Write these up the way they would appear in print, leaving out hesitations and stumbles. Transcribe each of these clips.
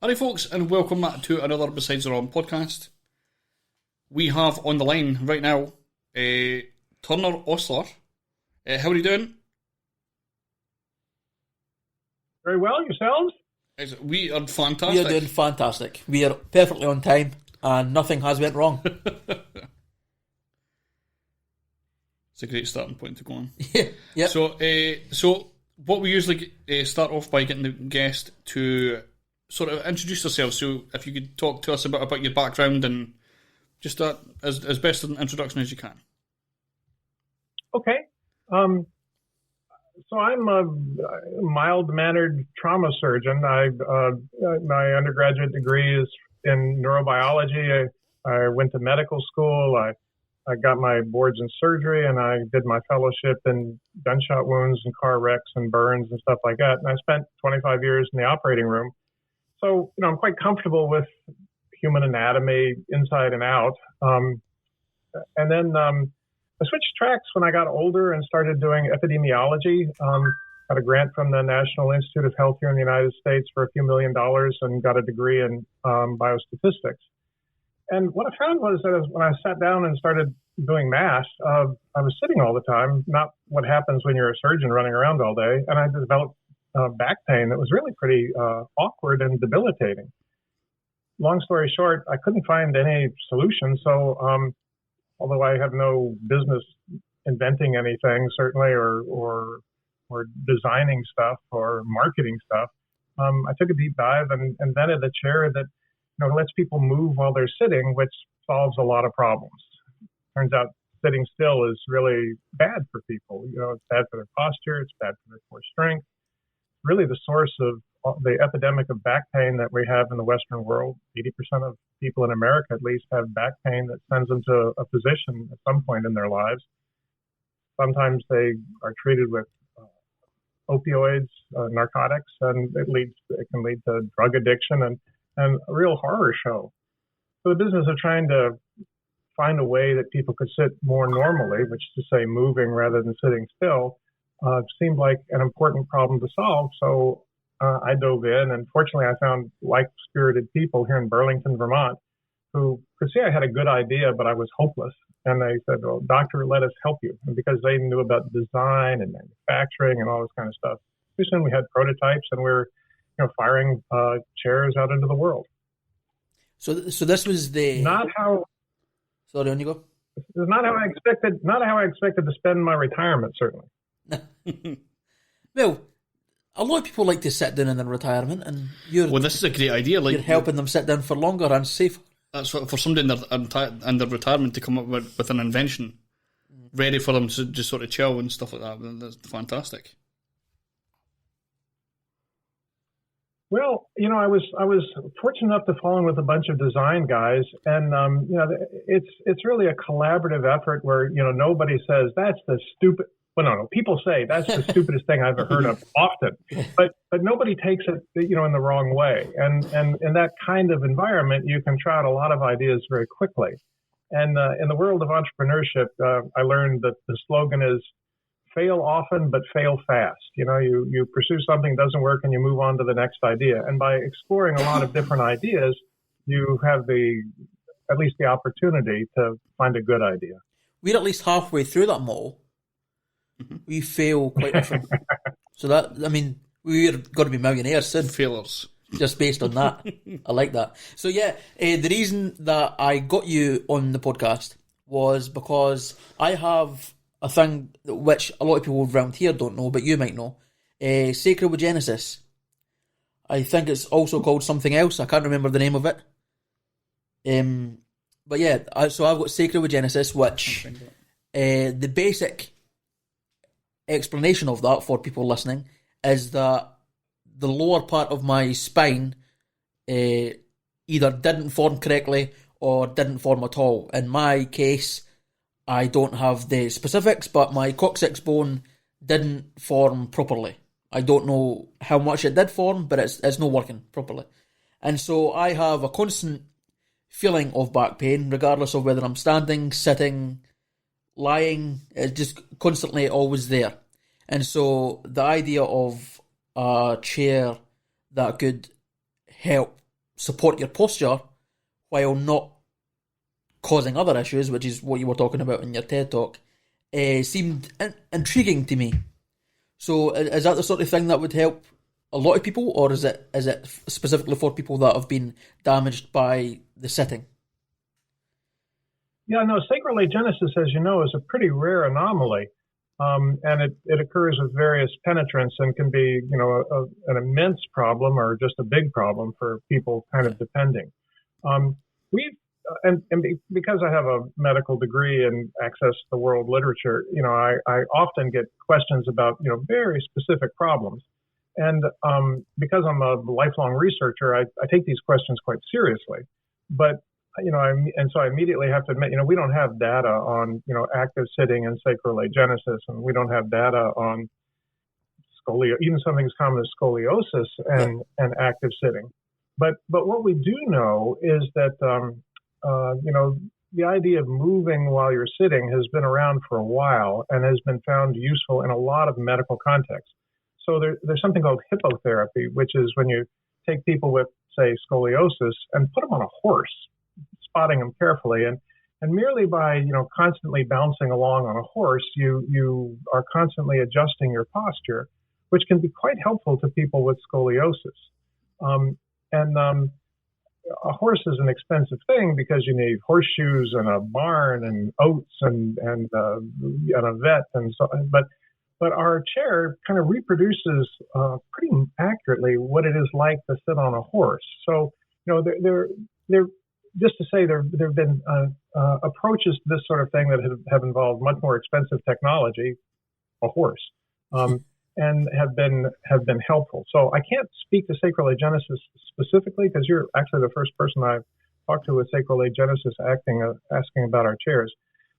Howdy folks, and welcome back to another Besides the Rom podcast. We have on the line right now Turner Osler. How are you doing? Very well, yourselves? We are fantastic. We are doing fantastic. We are perfectly on time and nothing has went wrong. It's a great starting point to go on. Yeah. So what we usually start off by getting the guest to sort of introduce themselves. So if you could talk to us about your background and just that as best an introduction as you can. Okay. So I'm a mild-mannered trauma surgeon. My undergraduate degree is in neurobiology. I went to medical school. I got my boards in surgery, and I did my fellowship in gunshot wounds and car wrecks and burns and stuff like that. And I spent 25 years in the operating room. So, I'm quite comfortable with human anatomy inside and out. And then I switched tracks when I got older and started doing epidemiology. Got a grant from the National Institute of Health here in the United States for a few $1 million and got a degree in biostatistics. And what I found was that when I sat down and started doing math, I was sitting all the time, not what happens when you're a surgeon running around all day. And I developed back pain that was really pretty awkward and debilitating. Long story short, I couldn't find any solution. So although I have no business inventing anything, certainly, or designing stuff or marketing stuff, I took a deep dive and invented a chair that lets people move while they're sitting, which solves a lot of problems. Turns out sitting still is really bad for people. It's bad for their posture. It's bad for their core strength. Really the source of the epidemic of back pain that we have in the Western world. 80% of people in America at least have back pain that sends them to a physician at some point in their lives. Sometimes they are treated with opioids, narcotics, and it can lead to drug addiction and a real horror show. So the business of trying to find a way that people could sit more normally, which is to say moving rather than sitting still, seemed like an important problem to solve. So I dove in, and fortunately I found like-spirited people here in Burlington, Vermont, who could see I had a good idea, but I was hopeless. And they said, well, doctor, let us help you. And because they knew about design and manufacturing and all this kind of stuff, pretty soon we had prototypes, and we're firing chairs out into the world. So this was not how. Sorry, on you go. This is not how I expected. Not how I expected to spend my retirement. Certainly. Well, a lot of people like to sit down in their retirement, and this is a great idea. You're helping them sit down for longer and safer. That's for somebody in their retirement to come up with an invention ready for them to just sort of chill and stuff like that. That's fantastic. Well, I was fortunate enough to fall in with a bunch of design guys, and it's really a collaborative effort where nobody says that's the stupid. Well, no, people say that's the stupidest thing I've ever heard of often, but nobody takes it in the wrong way, and in that kind of environment, you can try out a lot of ideas very quickly. And in the world of entrepreneurship, I learned that the slogan is fail often, but fail fast. You pursue something, doesn't work, and you move on to the next idea. And by exploring a lot of different ideas, you have at least the opportunity to find a good idea. We're at least halfway through that model. We fail quite often. So we're going to be millionaires soon. Failures. Just based on that. I like that. So yeah, the reason that I got you on the podcast was because I have a thing which a lot of people around here don't know, but you might know. Sacrogenesis. I think it's also called something else. I can't remember the name of it. But yeah, so I've got sacrogenesis, which the basic explanation of that for people listening is that the lower part of my spine either didn't form correctly or didn't form at all. In my case, I don't have the specifics, but my coccyx bone didn't form properly. I don't know how much it did form, but it's not working properly. And so I have a constant feeling of back pain, regardless of whether I'm standing, sitting, lying. It's just constantly always there. And so the idea of a chair that could help support your posture while not causing other issues, which is what you were talking about in your TED Talk, seemed intriguing to me. So is that the sort of thing that would help a lot of people, or is it specifically for people that have been damaged by the sitting? Yeah, no, sacral agenesis, as you know, is a pretty rare anomaly. And it occurs with various penetrants and can be, an immense problem or just a big problem for people kind of depending. Because I have a medical degree and access to the world literature, I often get questions about, very specific problems. And because I'm a lifelong researcher, I take these questions quite seriously. But so I immediately have to admit, we don't have data on, active sitting and sacral agenesis, and we don't have data on even something as common as scoliosis and active sitting. But what we do know is that, the idea of moving while you're sitting has been around for a while and has been found useful in a lot of medical contexts. So there's something called hippotherapy, which is when you take people with, say, scoliosis and put them on a horse, spotting them carefully, and merely by constantly bouncing along on a horse, you are constantly adjusting your posture, which can be quite helpful to people with scoliosis. A horse is an expensive thing because you need horseshoes and a barn and oats and a vet and so. But our chair kind of reproduces pretty accurately what it is like to sit on a horse. So there just to say there have been approaches to this sort of thing that have involved much more expensive technology, a horse, and have been helpful. So I can't speak to sacral agenesis specifically because you're actually the first person I've talked to with sacral agenesis asking about our chairs.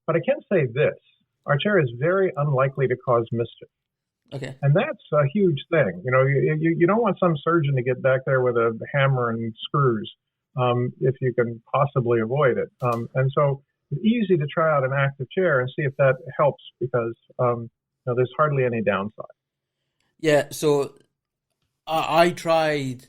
But I can say this: our chair is very unlikely to cause mischief. Okay. And that's a huge thing. You don't want some surgeon to get back there with a hammer and screws. If you can possibly avoid it. And so it's easy to try out an active chair and see if that helps because there's hardly any downside. Yeah, so I tried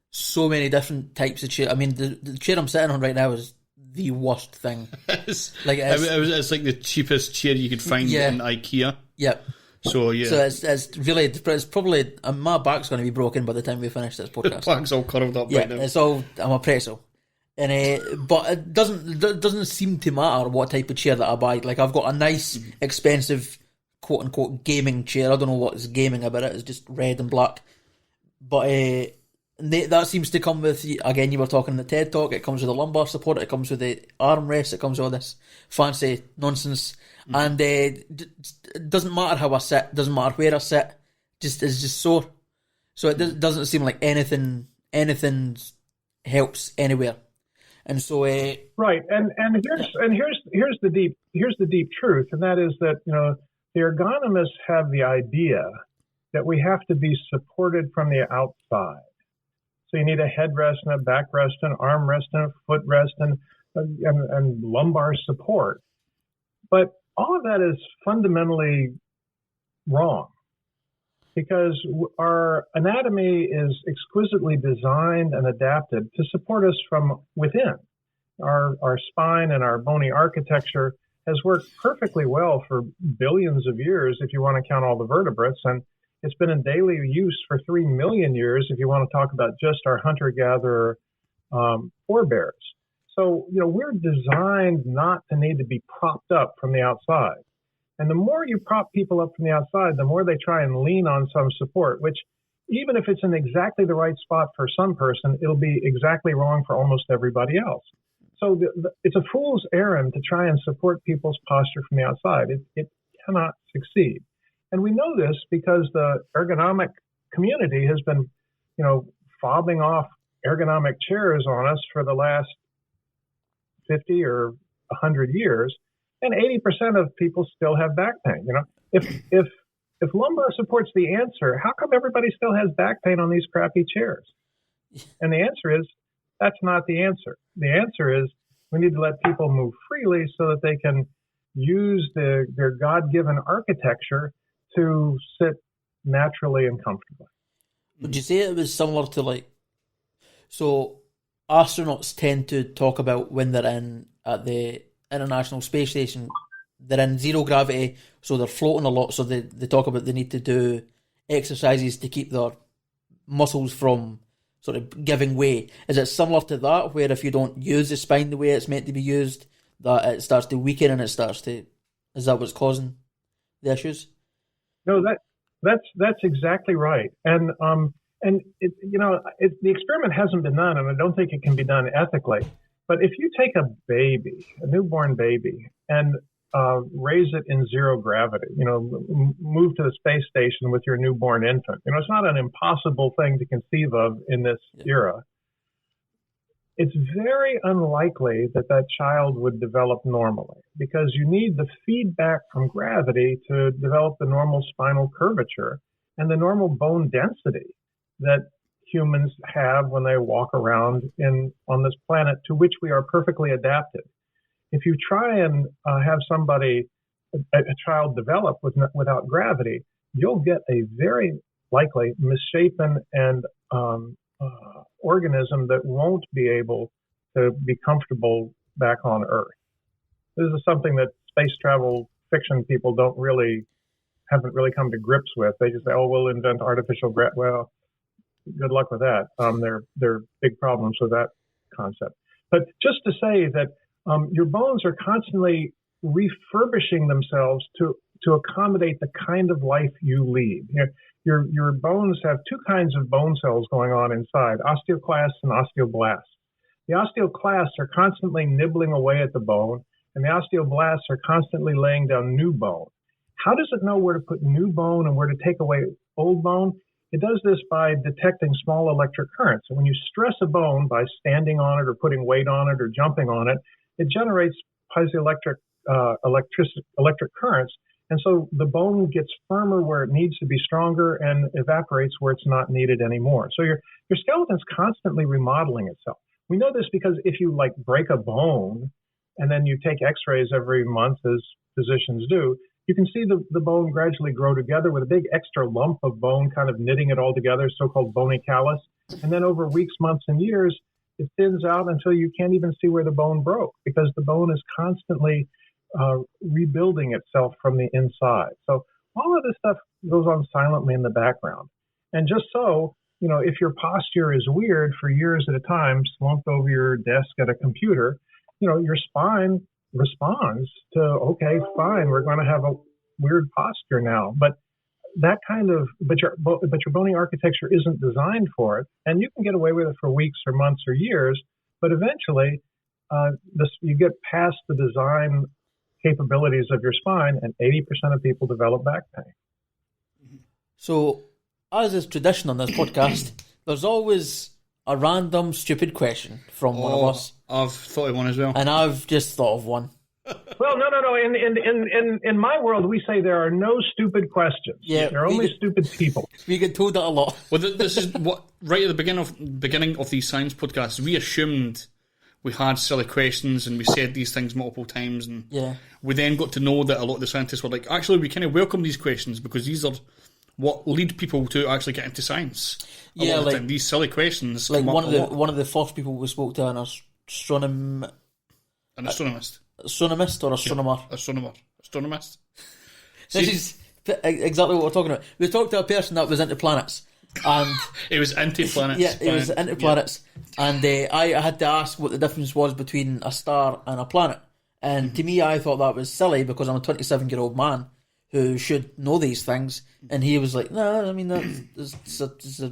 so many different types of chair. I mean, the chair I'm sitting on right now is the worst thing. It's like the cheapest chair you could find in IKEA. Yep. So yeah. So it's probably my back's going to be broken by the time we finish this podcast. The back's all curled up right now. It's all I'm a pretzel. And but it doesn't seem to matter what type of chair that I buy. Like I've got a nice, expensive, quote unquote gaming chair. I don't know what is gaming about it. It's just red and black. But that seems to come with, again, you were talking in the TED Talk, it comes with a lumbar support, it comes with the armrest, it comes with all this fancy nonsense. And it doesn't matter how I sit, doesn't matter where I sit, it's just sore. So it doesn't seem like anything helps anywhere. And so right, and here's the deep truth, and that is that the ergonomists have the idea that we have to be supported from the outside. So you need a headrest and a backrest and armrest and a footrest and lumbar support. But all of that is fundamentally wrong because our anatomy is exquisitely designed and adapted to support us from within. Our spine and our bony architecture has worked perfectly well for billions of years if you want to count all the vertebrates, and it's been in daily use for 3 million years if you want to talk about just our hunter-gatherer forebears. So, we're designed not to need to be propped up from the outside. And the more you prop people up from the outside, the more they try and lean on some support, which even if it's in exactly the right spot for some person, it'll be exactly wrong for almost everybody else. So it's a fool's errand to try and support people's posture from the outside. It cannot succeed. And we know this because the ergonomic community has been, fobbing off ergonomic chairs on us for the last 50 or 100 years, and 80% of people still have back pain. If lumbar support's the answer, how come everybody still has back pain on these crappy chairs? And the answer is, that's not the answer. The answer is we need to let people move freely so that they can use their God-given architecture to sit naturally and comfortably. Would you say it was similar to so astronauts tend to talk about when they're in at the International Space Station, they're in zero gravity, so they're floating a lot. So they talk about they need to do exercises to keep their muscles from sort of giving way. Is it similar to that, where if you don't use the spine the way it's meant to be used, that it starts to weaken and it starts to? Is that what's causing the issues? No, that's exactly right. And the experiment hasn't been done, and I don't think it can be done ethically. But if you take a baby, a newborn baby, and raise it in zero gravity, move to the space station with your newborn infant, it's not an impossible thing to conceive of in this era. It's very unlikely that that child would develop normally, because you need the feedback from gravity to develop the normal spinal curvature and the normal bone density that humans have when they walk around on this planet, to which we are perfectly adapted. If you try and have a child develop without gravity, you'll get a very likely misshapen and organism that won't be able to be comfortable back on Earth. This is something that space travel fiction people haven't really come to grips with. They just say, "Oh, we'll invent artificial gravity." Well, good luck with that. There are big problems with that concept. But just to say that your bones are constantly refurbishing themselves to accommodate the kind of life you lead. Your bones have two kinds of bone cells going on inside, osteoclasts and osteoblasts. The osteoclasts are constantly nibbling away at the bone, and the osteoblasts are constantly laying down new bone. How does it know where to put new bone and where to take away old bone? It does this by detecting small electric currents. And when you stress a bone by standing on it or putting weight on it or jumping on it, it generates piezoelectric electric currents. And so the bone gets firmer where it needs to be stronger and evaporates where it's not needed anymore. So your skeleton's constantly remodeling itself. We know this because if you break a bone and then you take x-rays every month, as physicians do, you can see the bone gradually grow together with a big extra lump of bone kind of knitting it all together, so-called bony callus. And then over weeks, months, and years, it thins out until you can't even see where the bone broke, because the bone is constantly rebuilding itself from the inside. So all of this stuff goes on silently in the background. And just so, if your posture is weird for years at a time, slumped over your desk at a computer, your spine responds to, okay, fine, we're going to have a weird posture now. But your bony architecture isn't designed for it, and you can get away with it for weeks or months or years. But eventually, you get past the design capabilities of your spine, and 80% of people develop back pain. So, as is tradition on this podcast, there's always a random stupid question from one of us. I've thought of one as well, and I've just thought of one. Well, no. In my world, we say there are no stupid questions. Yeah, there are only stupid people. We get told that a lot. Well, this is what right at the beginning of these science podcasts, we assumed we had silly questions and we said these things multiple times, and we then got to know that a lot of the scientists were like, actually, we kind of welcome these questions because these are what lead people to actually get into science. A lot of the time, these silly questions. Like one of the first people we spoke to, an astronomist or astronomer. Astronomist. This is exactly what we're talking about. We talked to a person that was into planets. And it was into planets. Yeah, it was into planets. And I had to ask what the difference was between a star and a planet. And to me, I thought that was silly because I'm a 27-year-old man who should know these things. And he was like, no, I mean, it's a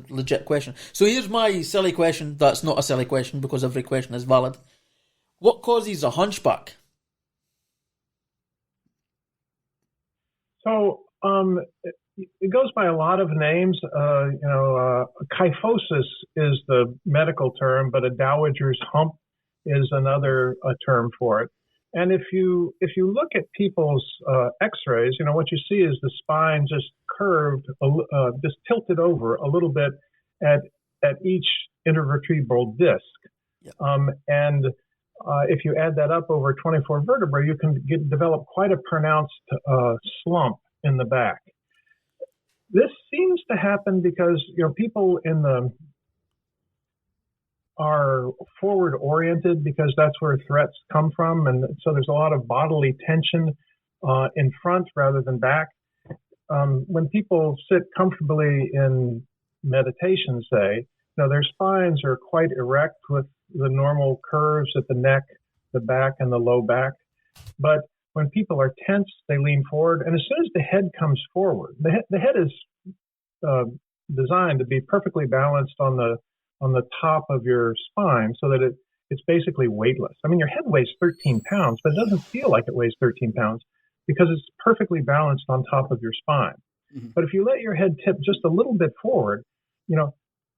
legit question. So here's my silly question that's not a silly question because every question is valid. What causes a hunchback? So, it goes by a lot of names. Kyphosis is the medical term, but a dowager's hump is another term for it. And if you look at people's X-rays, what you see is the spine just curved, just tilted over a little bit at each intervertebral disc. Yeah. If you add that up over 24 vertebrae, you can develop quite a pronounced slump in the back. This seems to happen because people in the are forward oriented because that's where threats come from. And so there's a lot of bodily tension in front rather than back. When people sit comfortably in meditation, say, their spines are quite erect with the normal curves at the neck, the back, and the low back. But when people are tense, they lean forward. And as soon as the head comes forward, the head is designed to be perfectly balanced on the top of your spine so that it's basically weightless. I mean, your head weighs 13 pounds, but it doesn't feel like it weighs 13 pounds because it's perfectly balanced on top of your spine. Mm-hmm. But if you let your head tip just a little bit forward,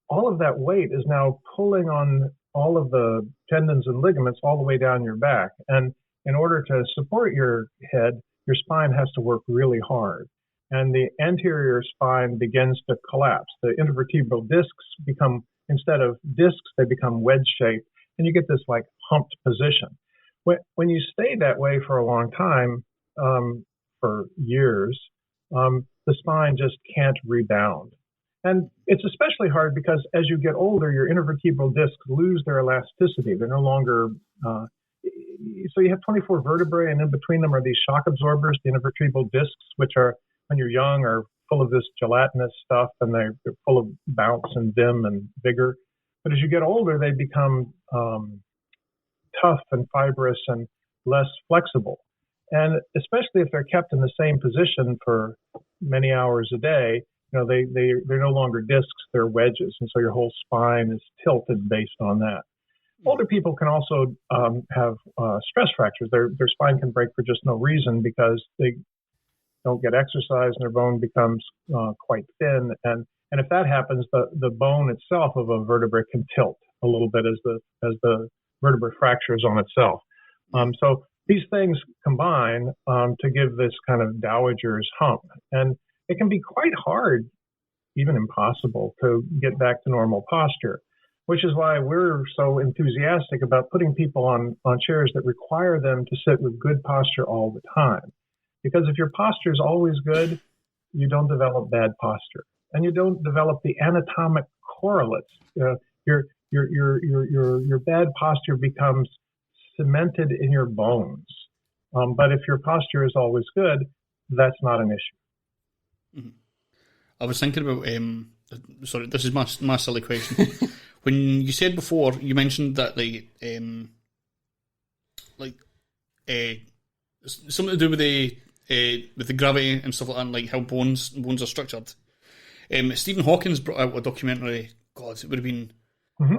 all of that weight is now pulling on all of the tendons and ligaments all the way down your back. And in order to support your head, your spine has to work really hard. And the anterior spine begins to collapse. The intervertebral discs become, instead of discs, they become wedge-shaped. And you get this like humped position. When you stay that way for a long time, for years, the spine just can't rebound. And it's especially hard because as you get older, your intervertebral discs lose their elasticity. They're no longer, so you have 24 vertebrae, and in between them are these shock absorbers, the intervertebral discs, which are, when you're young, are full of this gelatinous stuff, and they're full of bounce and vim and vigor. But as you get older, they become tough and fibrous and less flexible. And especially if they're kept in the same position for many hours a day, they're no longer discs, they're wedges. And so your whole spine is tilted based on that. Older people can also have stress fractures. Their spine can break for just no reason because they don't get exercise and their bone becomes quite thin. And if that happens, the bone itself of a vertebrae can tilt a little bit as the vertebrae fractures on itself. So these things combine to give this kind of dowager's hump. And it can be quite hard, even impossible, to get back to normal posture, which is why we're so enthusiastic about putting people on chairs that require them to sit with good posture all the time. Because if your posture is always good, you don't develop bad posture, and you don't develop the anatomic correlates. Your bad posture becomes cemented in your bones. But if your posture is always good, that's not an issue. Mm-hmm. I was thinking about, sorry, this is my silly question. When you said before, you mentioned that something to do with the gravity and stuff like that, and like how bones are structured. Stephen Hawking's brought out a documentary. God, it would have been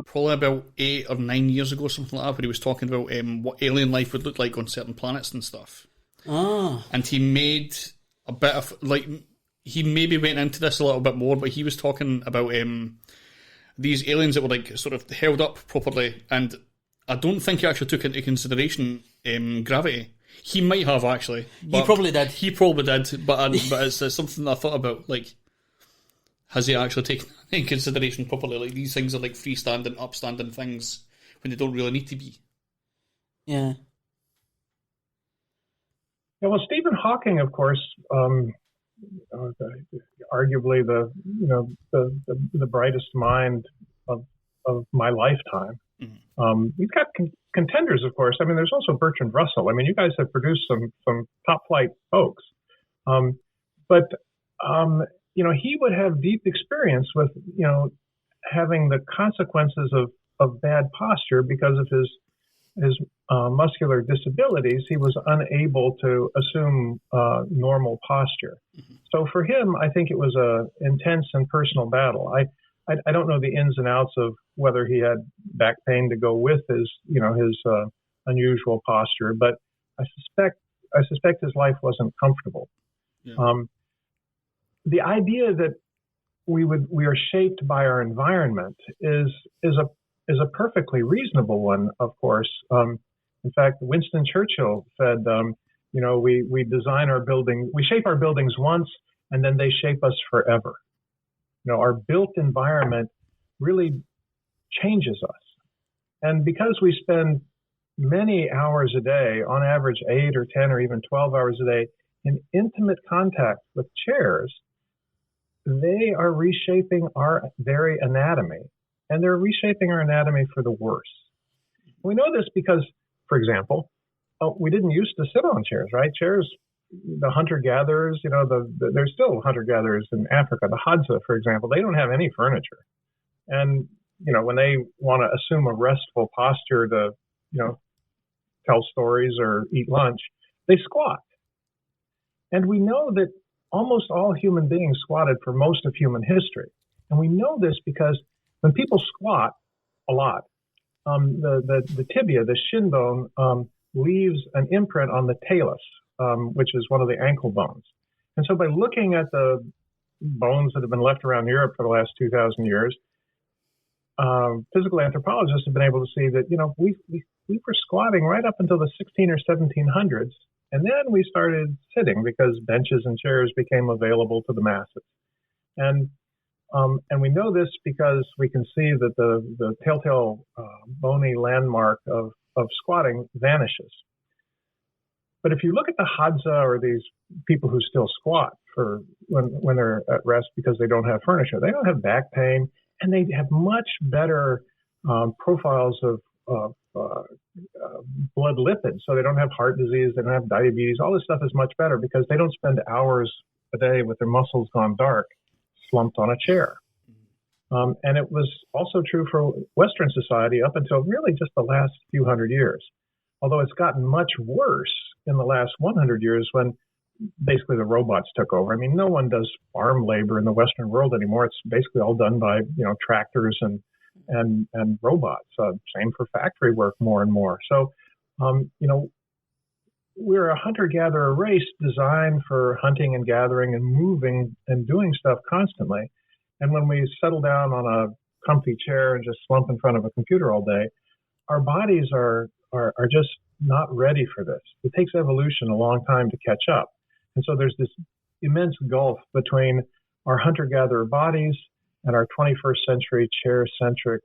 probably about 8 or 9 years ago, something like that, where he was talking about what alien life would look like on certain planets and stuff. Oh. And he made a bit of he maybe went into this a little bit more, but he was talking about these aliens that were like sort of held up properly, and I don't think he actually took into consideration gravity. He might have actually. He probably did. He probably did, but it's something I thought about. Like, has he actually taken in consideration properly? Like, these things are like freestanding, upstanding things when they don't really need to be. Yeah. Yeah. Well, Stephen Hawking, of course, arguably the brightest mind of my lifetime. Mm-hmm. He's got contenders, of course. I mean, there's also Bertrand Russell. I mean, you guys have produced some top flight folks. But he would have deep experience with, having the consequences of bad posture because of his muscular disabilities. He was unable to assume normal posture. Mm-hmm. So for him, I think it was a intense and personal battle. I don't know the ins and outs of whether he had back pain to go with his unusual posture, but I suspect his life wasn't comfortable. Yeah. The idea that we are shaped by our environment is a perfectly reasonable one, of course. In fact, Winston Churchill said, we design our building, we shape our buildings once, and then they shape us forever. Our built environment really changes us. And because we spend many hours a day, on average 8 or 10 or even 12 hours a day, in intimate contact with chairs, they are reshaping our very anatomy. and they're reshaping our anatomy for the worse. We know this because, for example, we didn't used to sit on chairs, right? Chairs, the hunter-gatherers, there's still hunter-gatherers in Africa. The Hadza, for example, they don't have any furniture. And, when they want to assume a restful posture to, tell stories or eat lunch, they squat. And we know that almost all human beings squatted for most of human history. And we know this because when people squat a lot, the tibia, the shin bone, leaves an imprint on the talus, which is one of the ankle bones. And so by looking at the bones that have been left around Europe for the last 2,000 years, physical anthropologists have been able to see that, we were squatting right up until the 16 or 1700s. And then we started sitting because benches and chairs became available to the masses. And we know this because we can see that the telltale bony landmark of squatting vanishes. But if you look at the Hadza or these people who still squat for when they're at rest because they don't have furniture, they don't have back pain, and they have much better profiles of blood lipids. So they don't have heart disease, they don't have diabetes. All this stuff is much better because they don't spend hours a day with their muscles gone dark, slumped on a chair. And it was also true for Western society up until really just the last few hundred years. Although it's gotten much worse in the last 100 years when basically the robots took over. I mean, no one does farm labor in the Western world anymore. It's basically all done by, tractors and robots. Same for factory work more and more. So, we're a hunter-gatherer race designed for hunting and gathering and moving and doing stuff constantly. And when we settle down on a comfy chair and just slump in front of a computer all day, our bodies are just not ready for this. It takes evolution a long time to catch up. And so there's this immense gulf between our hunter-gatherer bodies and our 21st century chair-centric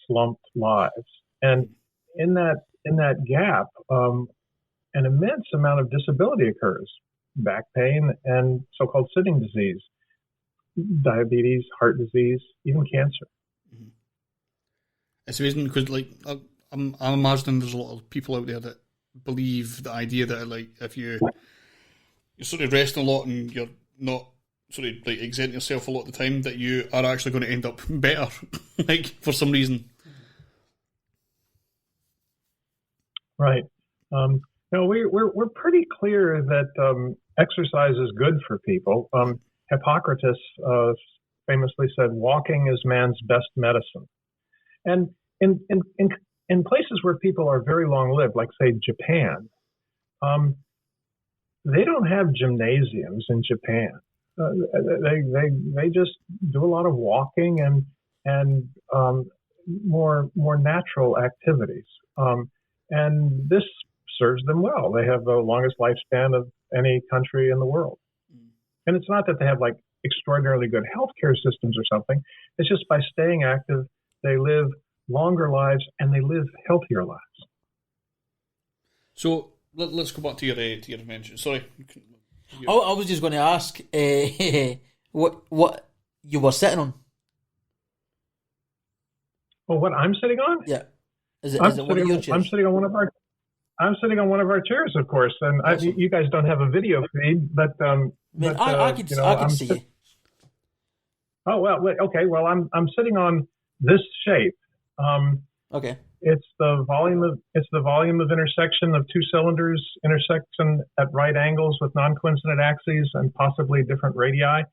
slumped lives. And in that gap, an immense amount of disability occurs: back pain and so-called sitting disease, diabetes, heart disease, even cancer. It's amazing because, I'm imagining there's a lot of people out there that believe the idea that, if you're sort of resting a lot and you're not sort of exerting yourself a lot of the time, that you are actually going to end up better, for some reason. Right. No, we're pretty clear that exercise is good for people. Hippocrates famously said, "Walking is man's best medicine." And in places where people are very long-lived, like say Japan, they don't have gymnasiums in Japan. They just do a lot of walking and more natural activities, and this serves them well. They have the longest lifespan of any country in the world. And it's not that they have extraordinarily good healthcare systems or something. It's just by staying active, they live longer lives and they live healthier lives. So let's go back to your invention. Sorry. I was just going to ask what you were sitting on. Well, what I'm sitting on? Yeah. Is it one of your chairs? I'm sitting on one of our chairs, of course. And Awesome. You guys don't have a video feed, but I can see you. Oh well, okay. Well, I'm sitting on this shape. Okay. It's the volume of intersection of two cylinders intersection at right angles with non-coincident axes and possibly different radii.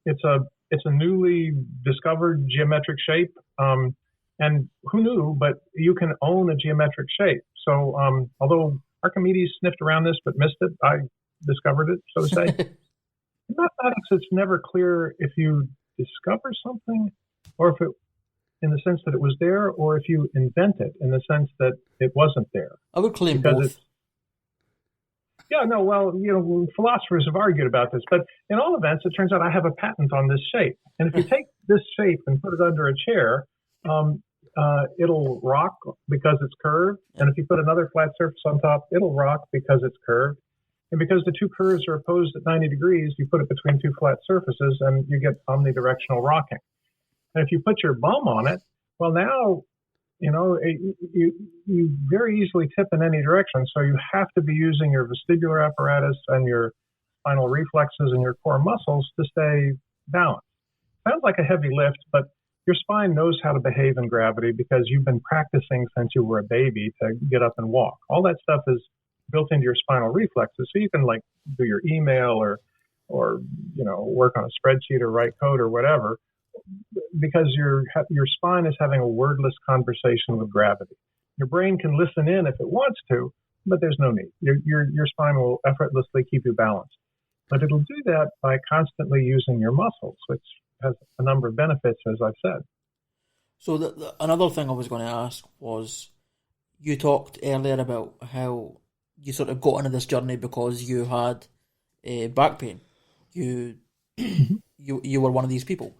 It's a newly discovered geometric shape. And who knew, but you can own a geometric shape. So although Archimedes sniffed around this but missed it, I discovered it, so to say. In mathematics, it's never clear if you discover something or if it, in the sense that it was there, or if you invent it in the sense that it wasn't there. I would claim both. Philosophers have argued about this, but in all events, it turns out I have a patent on this shape. And if you take this shape and put it under a chair, it'll rock because it's curved. And if you put another flat surface on top, it'll rock because it's curved. And because the two curves are opposed at 90 degrees, you put it between two flat surfaces and you get omnidirectional rocking. And if you put your bum on it, Well, now, you very easily tip in any direction. So you have to be using your vestibular apparatus and your spinal reflexes and your core muscles to stay balanced. Sounds like a heavy lift, but your spine knows how to behave in gravity because you've been practicing since you were a baby to get up and walk. All that stuff is built into your spinal reflexes. So you can do your email or work on a spreadsheet or write code or whatever, because your spine is having a wordless conversation with gravity. Your brain can listen in if it wants to, but there's no need. Your spine will effortlessly keep you balanced. But it'll do that by constantly using your muscles, which has a number of benefits, as I've said. So another thing I was going to ask was, you talked earlier about how you sort of got into this journey because you had back pain. You were one of these people.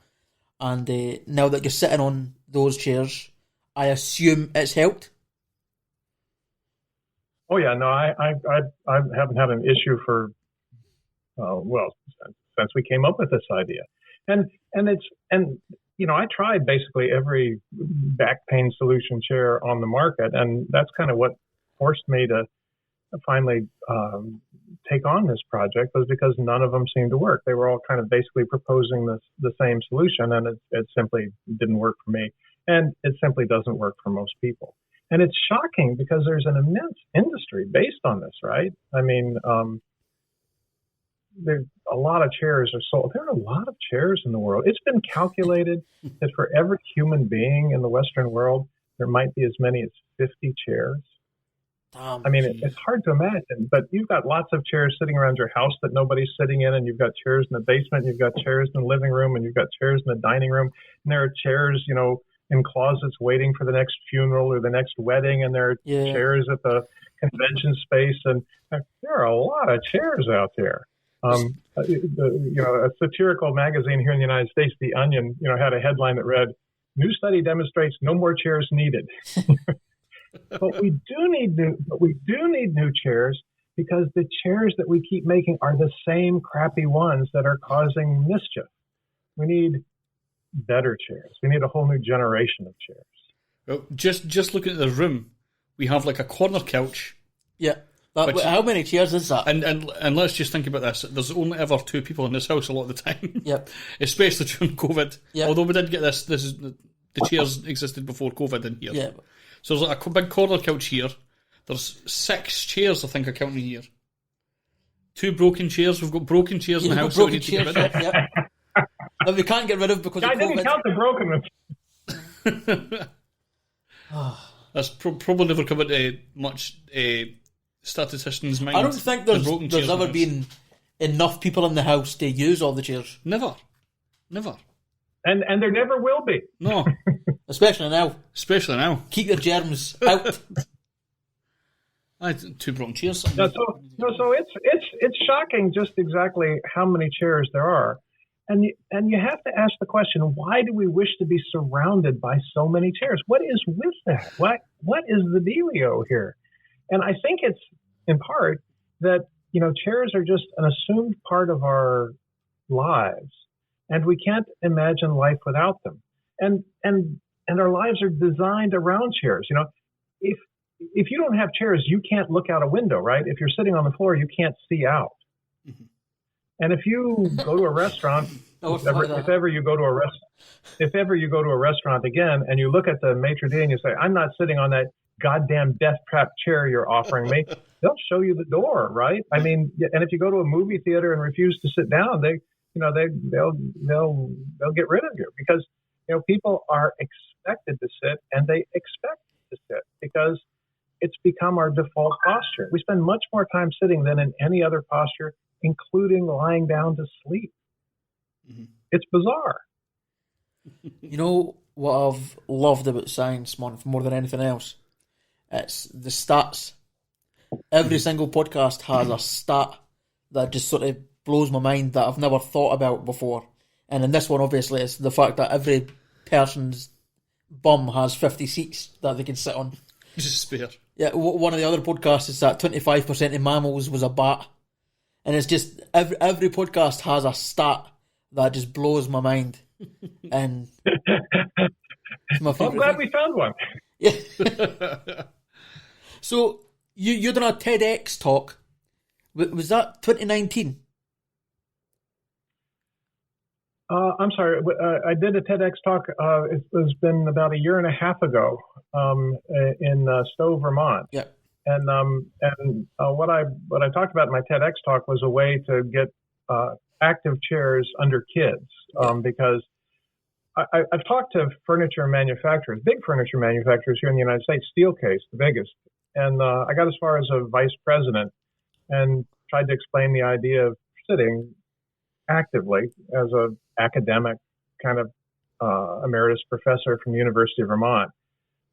And now that you're sitting on those chairs, I assume it's helped? Oh, yeah. No, I haven't had an issue for, since we came up with this idea. And I tried basically every back pain solution chair on the market, and that's kind of what forced me to finally take on this project, was because none of them seemed to work. They were all kind of basically proposing the same solution, and it simply didn't work for me. And it simply doesn't work for most people. And it's shocking because there's an immense industry based on this, right? I mean, there's a lot of chairs are sold. There are a lot of chairs in the world. It's been calculated that for every human being in the Western world, there might be as many as 50 chairs. I mean, it's hard to imagine, but you've got lots of chairs sitting around your house that nobody's sitting in, and you've got chairs in the basement, you've got chairs in the living room, and you've got chairs in the dining room, and there are chairs, in closets waiting for the next funeral or the next wedding, and there are chairs at the convention space, and there are a lot of chairs out there. A satirical magazine here in the United States, The Onion, had a headline that read, "New study demonstrates no more chairs needed." But we do need new chairs, because the chairs that we keep making are the same crappy ones that are causing mischief. We need better chairs. We need a whole new generation of chairs. Well, just looking at the room, we have like a corner couch. Yeah. How many chairs is that? And let's just think about this. There's only ever 2 people in this house a lot of the time. Yep. Especially during COVID. Yep. Although we did get this is the chairs existed before COVID in here. Yeah. So there's like a big corner couch here. There's 6 chairs, I think, are counting here. 2 broken chairs. We've got broken chairs in the house that we need to get rid of. Yeah. That we can't get rid of because of COVID. I didn't count the broken ones. That's probably never come into much statisticians' mind. I don't think there's ever been enough people in the house to use all the chairs. Never. And there never will be. No. Especially now. Keep the germs out. 2 broken chairs. So it's shocking just exactly how many chairs there are. And you have to ask the question, why do we wish to be surrounded by so many chairs? What is with that? What is the dealio here? And I think it's in part that, chairs are just an assumed part of our lives, and we can't imagine life without them. And our lives are designed around chairs. If you don't have chairs, you can't look out a window, right? If you're sitting on the floor, you can't see out. Mm-hmm. And if you go to a restaurant, if ever you go to a restaurant again, and you look at the maitre d' and you say, "I'm not sitting on that goddamn death trap chair you're offering me," they'll show you the door, right? I mean, and if you go to a movie theater and refuse to sit down, they'll get rid of you, because people are expected to sit, and they expect to sit because it's become our default posture. We spend much more time sitting than in any other posture, including lying down to sleep. Mm-hmm. It's bizarre. What I've loved about Science Month more than anything else? It's the stats. Every single podcast has a stat that just sort of blows my mind that I've never thought about before. And in this one, obviously, it's the fact that every person's bum has 50 seats that they can sit on. Just spare. Yeah, one of the other podcasts is that 25% of mammals was a bat. And it's just, every podcast has a stat that just blows my mind. And It's my I'm favorite glad thing. we found one. Yeah. So you done a TEDx talk. Was that 2019? I'm sorry. I did a TEDx talk. It's been about a year and a half ago in Stowe, Vermont. Yeah. And what I talked about in my TEDx talk was a way to get active chairs under kids because I've talked to furniture manufacturers, big furniture manufacturers here in the United States, Steelcase, the biggest, and I got as far as a vice president and tried to explain the idea of sitting actively as a academic kind of emeritus professor from the University of Vermont.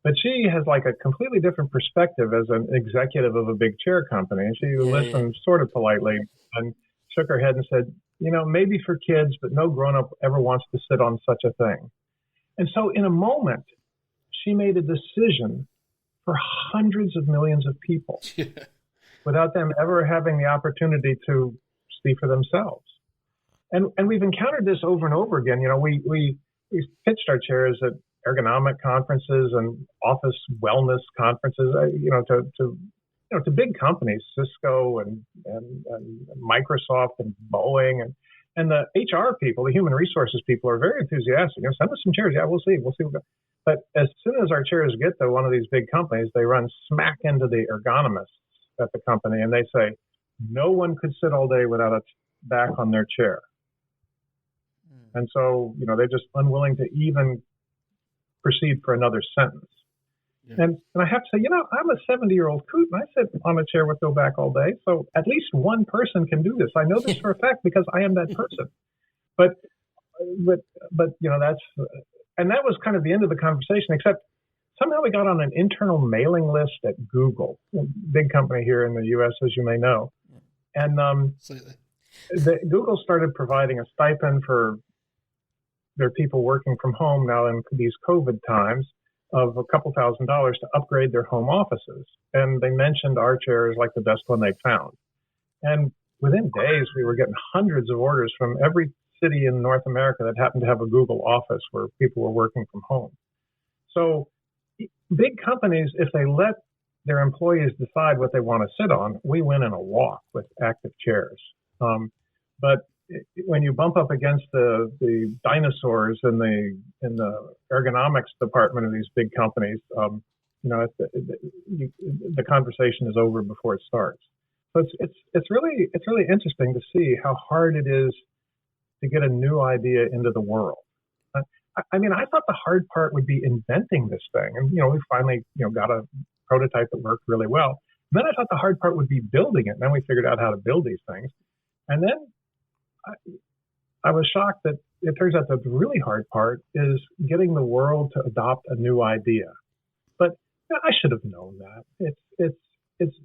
But she has like a completely different perspective as an executive of a big chair company. And she listened sort of politely and shook her head and said, maybe for kids, but no grown-up ever wants to sit on such a thing. And so in a moment, she made a decision for hundreds of millions of people without them ever having the opportunity to see for themselves. And we've encountered this over and over again. We pitched our chairs at ergonomic conferences and office wellness conferences, to big companies, Cisco and Microsoft and Boeing and the HR people, the human resources people are very enthusiastic. Send us some chairs. Yeah, we'll see. But as soon as our chairs get to one of these big companies, they run smack into the ergonomists at the company and they say, no one could sit all day without a back on their chair. And so, they're just unwilling to even proceed for another sentence. Yeah. And I have to say, I'm a 70-year-old coot and I sit on a chair with no back all day. So at least one person can do this. I know this for a fact because I am that person. But that was kind of the end of the conversation, except somehow we got on an internal mailing list at Google, a big company here in the U.S., as you may know. And Google started providing a stipend for their people working from home now in these COVID times of a couple $1,000s to upgrade their home offices. And they mentioned our chair as like the best one they found. And within days, we were getting hundreds of orders from every city in North America that happened to have a Google office where people were working from home. So big companies, if they let their employees decide what they want to sit on, we win in a walk with active chairs. But when you bump up against the dinosaurs in the ergonomics department of these big companies, the conversation is over before it starts. So it's really interesting to see how hard it is to get a new idea into the world. I thought the hard part would be inventing this thing, and we finally got a prototype that worked really well. And then I thought the hard part would be building it. And then we figured out how to build these things, and then I was shocked that it turns out that the really hard part is getting the world to adopt a new idea. But I should have known that. It's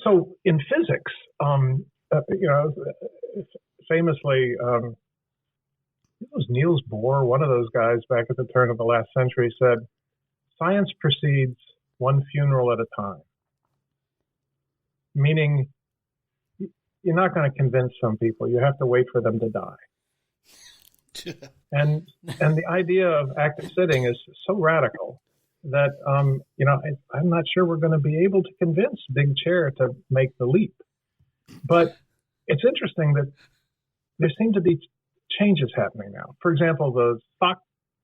so in physics, famously, it was Niels Bohr, one of those guys back at the turn of the last century, said, "Science proceeds one funeral at a time," meaning you're not going to convince some people. You have to wait for them to die. And the idea of active sitting is so radical that, I'm not sure we're going to be able to convince Big Chair to make the leap. But it's interesting that there seem to be changes happening now. For example, the stock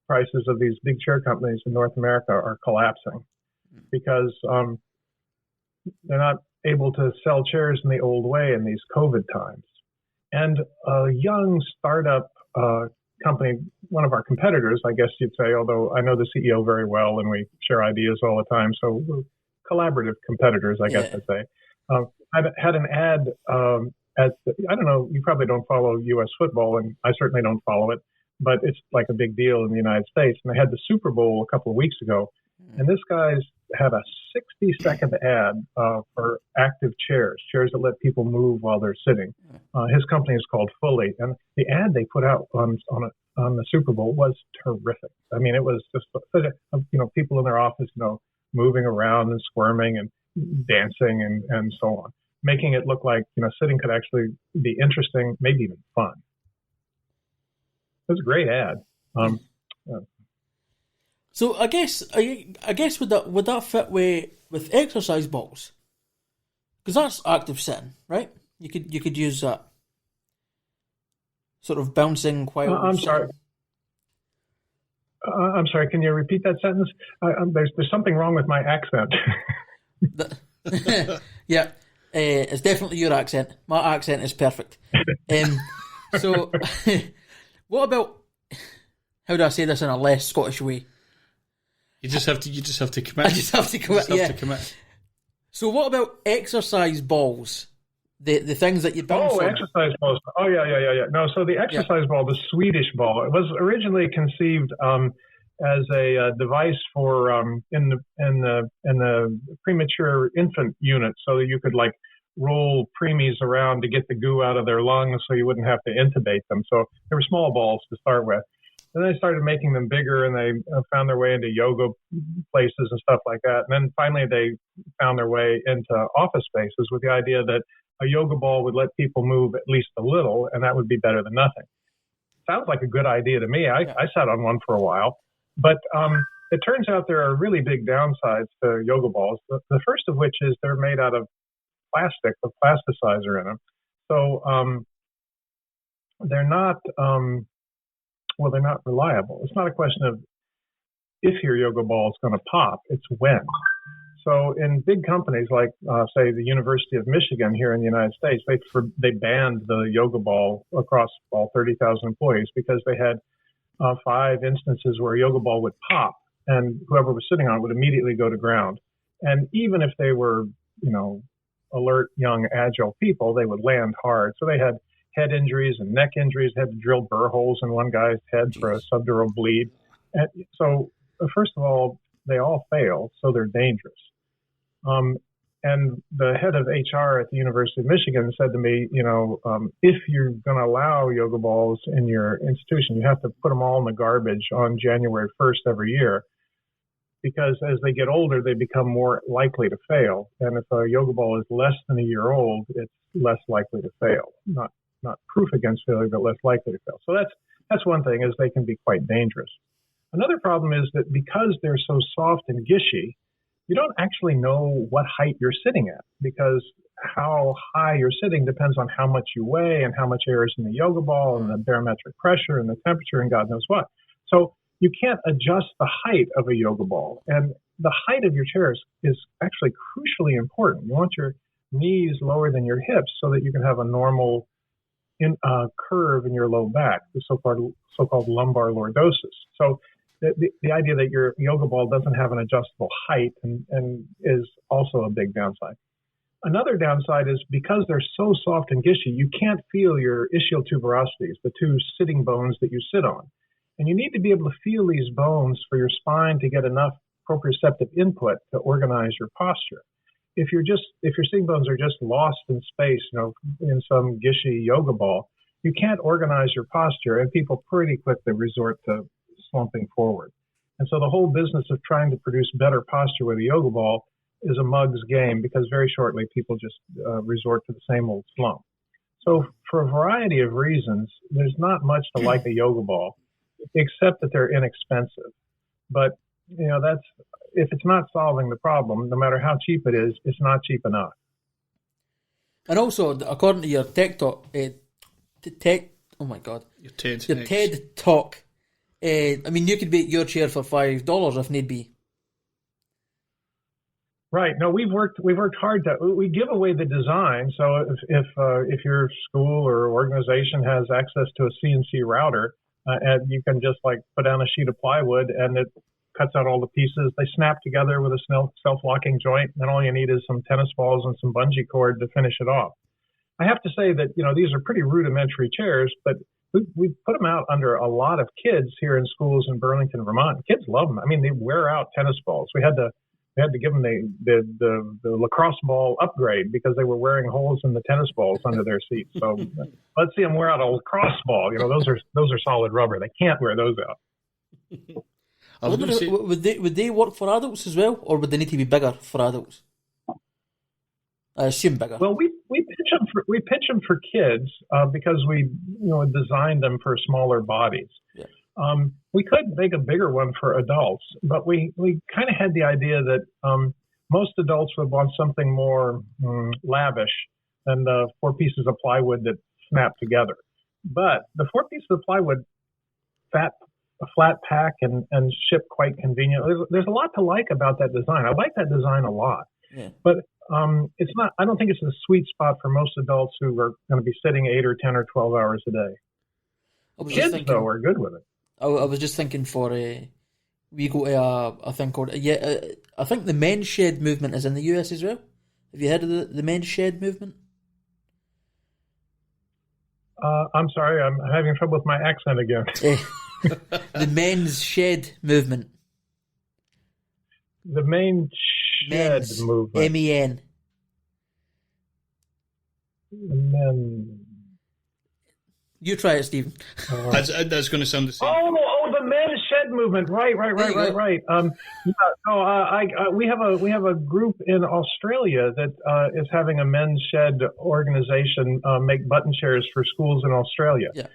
prices of these big chair companies in North America are collapsing because they're not able to sell chairs in the old way in these COVID times. And a young startup company, one of our competitors, I guess you'd say, although I know the CEO very well and we share ideas all the time, so we're collaborative competitors, I guess I'd say, had an ad I don't know, you probably don't follow U.S. football, and I certainly don't follow it, but it's like a big deal in the United States. And they had the Super Bowl a couple of weeks ago, and this guy's had a 60-second ad for active chairs that let people move while they're sitting. His company is called Fully, and the ad they put out on the Super Bowl was terrific. I mean, it was just people in their office, moving around and squirming and dancing and so on, making it look like sitting could actually be interesting, maybe even fun. It was a great ad. So I guess would that fit with exercise balls? Because that's active sitting, right? You could use that sort of bouncing while. I'm sorry. I'm sorry. Can you repeat that sentence? There's something wrong with my accent. Yeah, it's definitely your accent. My accent is perfect. So, what about? How do I say this in a less Scottish way? You just have to commit. I just have to commit. So, what about exercise balls? The things that you bounce on? Exercise balls. Oh, yeah. No, so the exercise ball, the Swedish ball, it was originally conceived as a device for in the premature infant unit, so that you could like roll preemies around to get the goo out of their lungs, so you wouldn't have to intubate them. So they were small balls to start with. Then they started making them bigger, and they found their way into yoga places and stuff like that. And then finally, they found their way into office spaces with the idea that a yoga ball would let people move at least a little, and that would be better than nothing. Sounds like a good idea to me. I sat on one for a while, but it turns out there are really big downsides to yoga balls. The first of which is they're made out of plastic with plasticizer in them. So they're not they're not reliable. It's not a question of if your yoga ball is going to pop, it's when. So in big companies like, say, the University of Michigan here in the United States, they banned the yoga ball across all 30,000 employees because they had 5 instances where a yoga ball would pop and whoever was sitting on it would immediately go to ground. And even if they were, alert, young, agile people, they would land hard. So they had head injuries and neck injuries, had to drill burr holes in one guy's head for a subdural bleed. And so first of all, they all fail, so they're dangerous. And the head of HR at the University of Michigan said to me, if you're going to allow yoga balls in your institution, you have to put them all in the garbage on January 1st every year, because as they get older, they become more likely to fail. And if a yoga ball is less than a year old, it's less likely to fail. Not proof against failure, but less likely to fail. So that's one thing, is they can be quite dangerous. Another problem is that because they're so soft and gishy, you don't actually know what height you're sitting at, because how high you're sitting depends on how much you weigh and how much air is in the yoga ball and the barometric pressure and the temperature and God knows what. So you can't adjust the height of a yoga ball. And the height of your chairs is actually crucially important. You want your knees lower than your hips so that you can have a normal curve in your low back, the so-called lumbar lordosis. So the idea that your yoga ball doesn't have an adjustable height and is also a big downside. Another downside is because they're so soft and gishy, you can't feel your ischial tuberosities, the 2 sitting bones that you sit on. And you need to be able to feel these bones for your spine to get enough proprioceptive input to organize your posture. If your sitting bones are just lost in space, in some gishy yoga ball, you can't organize your posture, and people pretty quickly resort to slumping forward. And so the whole business of trying to produce better posture with a yoga ball is a mug's game, because very shortly people just resort to the same old slump. So for a variety of reasons, there's not much to like a yoga ball, except that they're inexpensive. But that's, if it's not solving the problem, no matter how cheap it is, it's not cheap enough. And also, according to your TED Talk, your TED Talk, you could make your chair for $5 if need be. Right. No, we've worked hard we give away the design. So if your school or organization has access to a CNC router, and you can just put down a sheet of plywood and it cuts out all the pieces. They snap together with a self-locking joint, and all you need is some tennis balls and some bungee cord to finish it off. I have to say that, these are pretty rudimentary chairs, but we put them out under a lot of kids here in schools in Burlington, Vermont. Kids love them. They wear out tennis balls. We had to give them the lacrosse ball upgrade because they were wearing holes in the tennis balls under their seats. So let's see them wear out a lacrosse ball. Those are solid rubber. They can't wear those out. Would they work for adults as well, or would they need to be bigger for adults? I assume bigger. Well, we pitch them for kids because we designed them for smaller bodies. Yeah. We could make a bigger one for adults, but we kind of had the idea that most adults would want something more lavish than the 4 pieces of plywood that snap together. But the 4 pieces of plywood flat pack and ship quite conveniently. There's a lot to like about that design. I like that design a lot. Yeah. But it's not. I don't think it's a sweet spot for most adults who are going to be sitting 8 or 10 or 12 hours a day. Kids, though, are good with it. I was just thinking for we go to a thing called I think the men's shed movement is in the US as well. Have you heard of the men's shed movement? I'm sorry, I'm having trouble with my accent again. The men's shed movement. The men's shed movement. MEN. Men. You try it, Stephen. That's going to sound the same. Oh, the men's shed movement. Right. We have a group in Australia that is having a men's shed organization make button chairs for schools in Australia. Yeah.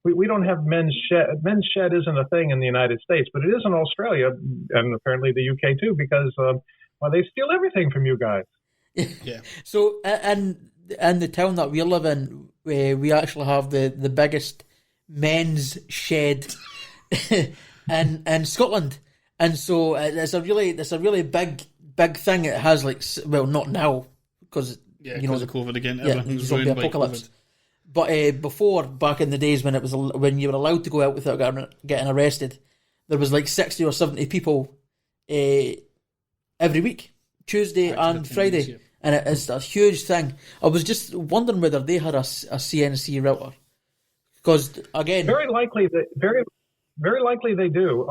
We don't have men's shed. Men's shed isn't a thing in the United States, but it is in Australia and apparently the UK too, because they steal everything from you guys. Yeah. So and the town that we live in, we actually have the biggest men's shed in Scotland, and so it's a really big thing. It has not now because the COVID again, everything's ruined by apocalypse. But before, back in the days when you were allowed to go out without getting arrested, there was 60 or 70 people every week, Tuesday and Friday. Yeah. And it's a huge thing. I was just wondering whether they had a CNC router, because again, very likely they do.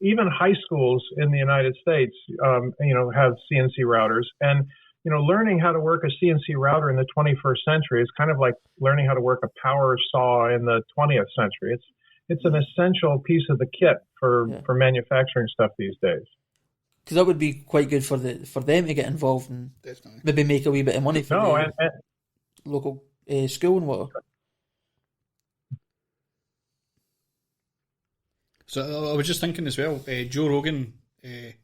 Even high schools in the United States, have CNC routers, and learning how to work a CNC router in the 21st century is kind of like learning how to work a power saw in the 20th century. It's an essential piece of the kit for manufacturing stuff these days. Because that would be quite good for them to get involved and definitely maybe make a wee bit of money for the local school and whatever. So I was just thinking as well, Joe Rogan, one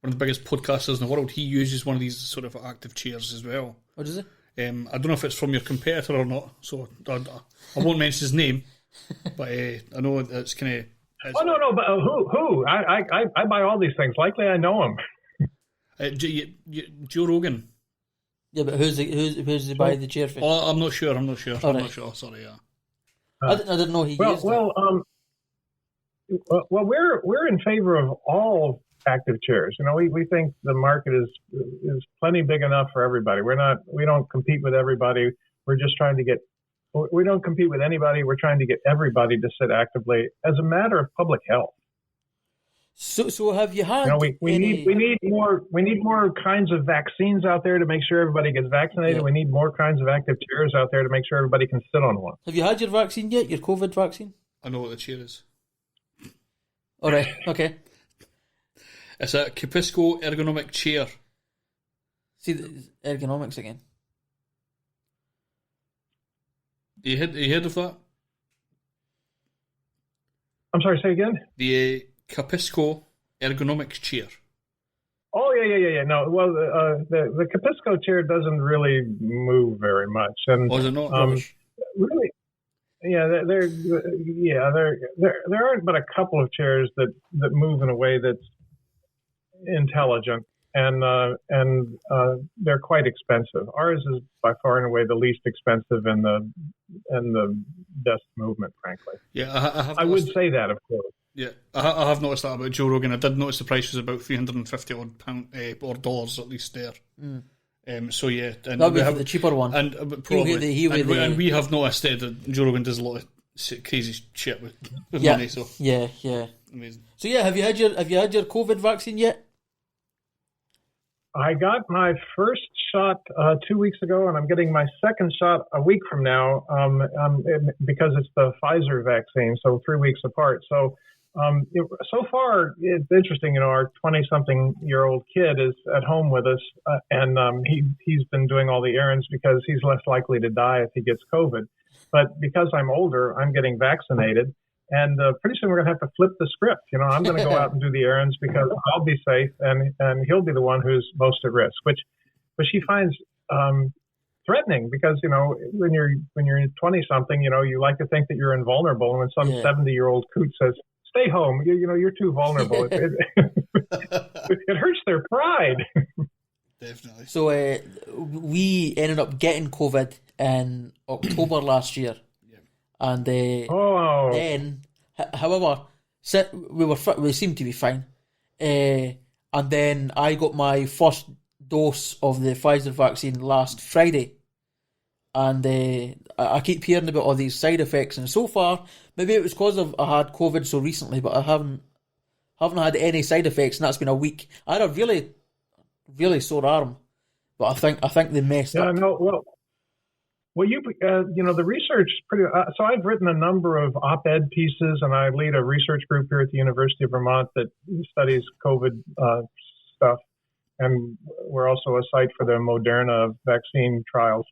of the biggest podcasters in the world, he uses one of these sort of active chairs as well. What is it? I don't know if it's from your competitor or not, so I won't mention his name, but I know it's kind of... no, but who? I buy all these things. Likely I know him. Joe Rogan. Yeah, but who's he buy the chair for? Oh, I'm not sure. I'm not sure. Sorry, yeah. I didn't know he used it. Well, we're in favor of all active chairs. We think the market is plenty big enough for everybody. We don't compete with everybody. We're just trying to get. We don't compete with anybody. We're trying to get everybody to sit actively as a matter of public health. So have you had? We need more kinds of vaccines out there to make sure everybody gets vaccinated. Yeah. We need more kinds of active chairs out there to make sure everybody can sit on one. Have you had your vaccine yet? Your COVID vaccine? I know what the chair is. All right. Okay. It's a Capisco ergonomic chair. See the ergonomics again. You heard of that? I'm sorry, say again? The Capisco ergonomic chair. Oh, yeah. No, well, the Capisco chair doesn't really move very much. And, is it not? Really? Yeah, there aren't but a couple of chairs that move in a way that's intelligent. And they're quite expensive. Ours is by far and away the least expensive in the best movement, frankly. Yeah, I would say that, of course. Yeah, I have noticed that about Joe Rogan. I did notice the price was about £350 odd or dollars at least there. So yeah, and that would be the cheaper one. And probably, we have noticed that Joe Rogan does a lot of crazy shit with money. So yeah, amazing. So yeah, have you had your COVID vaccine yet? I got my first shot 2 weeks ago, and I'm getting my second shot a week from now because it's the Pfizer vaccine, so 3 weeks apart. So so far, it's interesting. Our 20-something-year-old kid is at home with us, and he's been doing all the errands because he's less likely to die if he gets COVID. But because I'm older, I'm getting vaccinated, And pretty soon we're going to have to flip the script. I'm going to go out and do the errands because I'll be safe, and he'll be the one who's most at risk. But she finds threatening because when you're 20 something, you like to think that you're invulnerable, and when some 70-year-old coot says, "Stay home," you're too vulnerable. It hurts their pride. Definitely. So we ended up getting COVID in October last year, and then, however, we seemed to be fine. And then I got my first dose of the Pfizer vaccine last Friday, and I keep hearing about all these side effects. And so far, maybe it was because I had COVID so recently, but I haven't had any side effects, and that's been a week. I had a really, really sore arm, but I think they messed up. Well, the research pretty. So I've written a number of op-ed pieces, and I lead a research group here at the University of Vermont that studies COVID stuff, and we're also a site for the Moderna vaccine trials.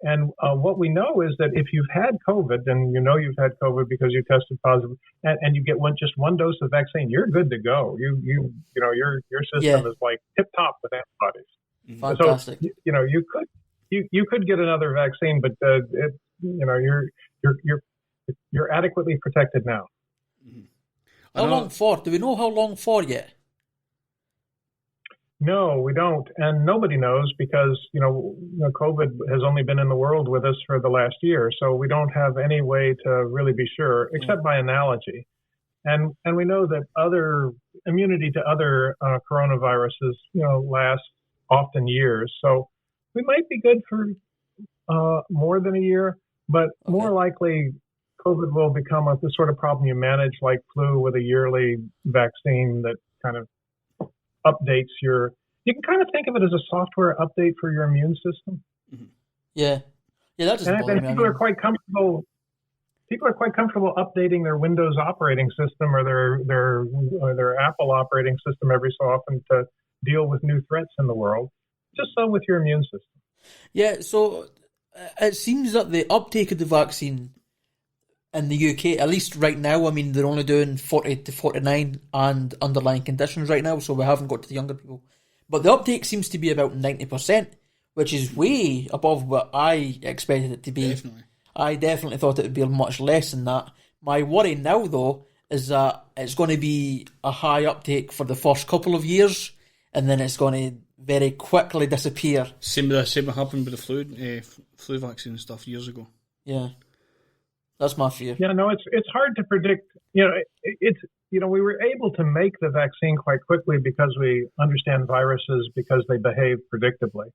And what we know is that if you've had COVID, and you've had COVID because you tested positive, and you get just one dose of vaccine, you're good to go. Your system is like tip top with antibodies. Fantastic. So you could get another vaccine, but you're adequately protected now. How long for? Do we know how long for yet? No, we don't, and nobody knows because COVID has only been in the world with us for the last year, so we don't have any way to really be sure, except by analogy. And we know that other immunity to other coronaviruses, lasts often years. So we might be good for more than a year, but more likely COVID will become the sort of problem you manage like flu with a yearly vaccine that kind of updates you can kind of think of it as a software update for your immune system. Yeah, that doesn't bother me. People are quite comfortable updating their Windows operating system or their Apple operating system every so often to deal with new threats in the world. Just so with your immune system. Yeah, so it seems that the uptake of the vaccine in the UK, at least right now, they're only doing 40 to 49 and underlying conditions right now, so we haven't got to the younger people. But the uptake seems to be about 90%, which is way above what I expected it to be. Definitely. I definitely thought it would be much less than that. My worry now, though, is that it's going to be a high uptake for the first couple of years, and then it's going to very quickly disappear. Same what happened with the flu vaccine and stuff years ago. Yeah, that's my fear. Yeah, no, it's hard to predict. We were able to make the vaccine quite quickly because we understand viruses because they behave predictably.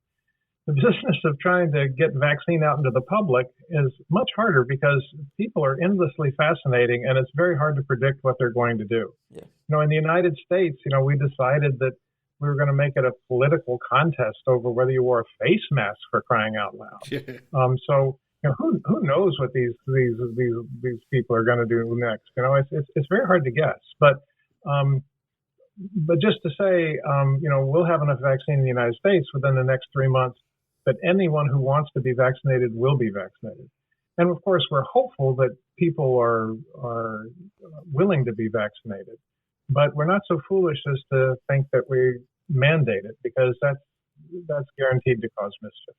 The business of trying to get vaccine out into the public is much harder because people are endlessly fascinating, and it's very hard to predict what they're going to do. Yeah. In the United States, we decided that we were going to make it a political contest over whether you wore a face mask, for crying out loud. Yeah. So who knows what these people are going to do next? It's very hard to guess. But just to say, we'll have enough vaccine in the United States within the next 3 months that anyone who wants to be vaccinated will be vaccinated. And of course, we're hopeful that people are willing to be vaccinated. But we're not so foolish as to think that we mandate it, because that's guaranteed to cause mischief,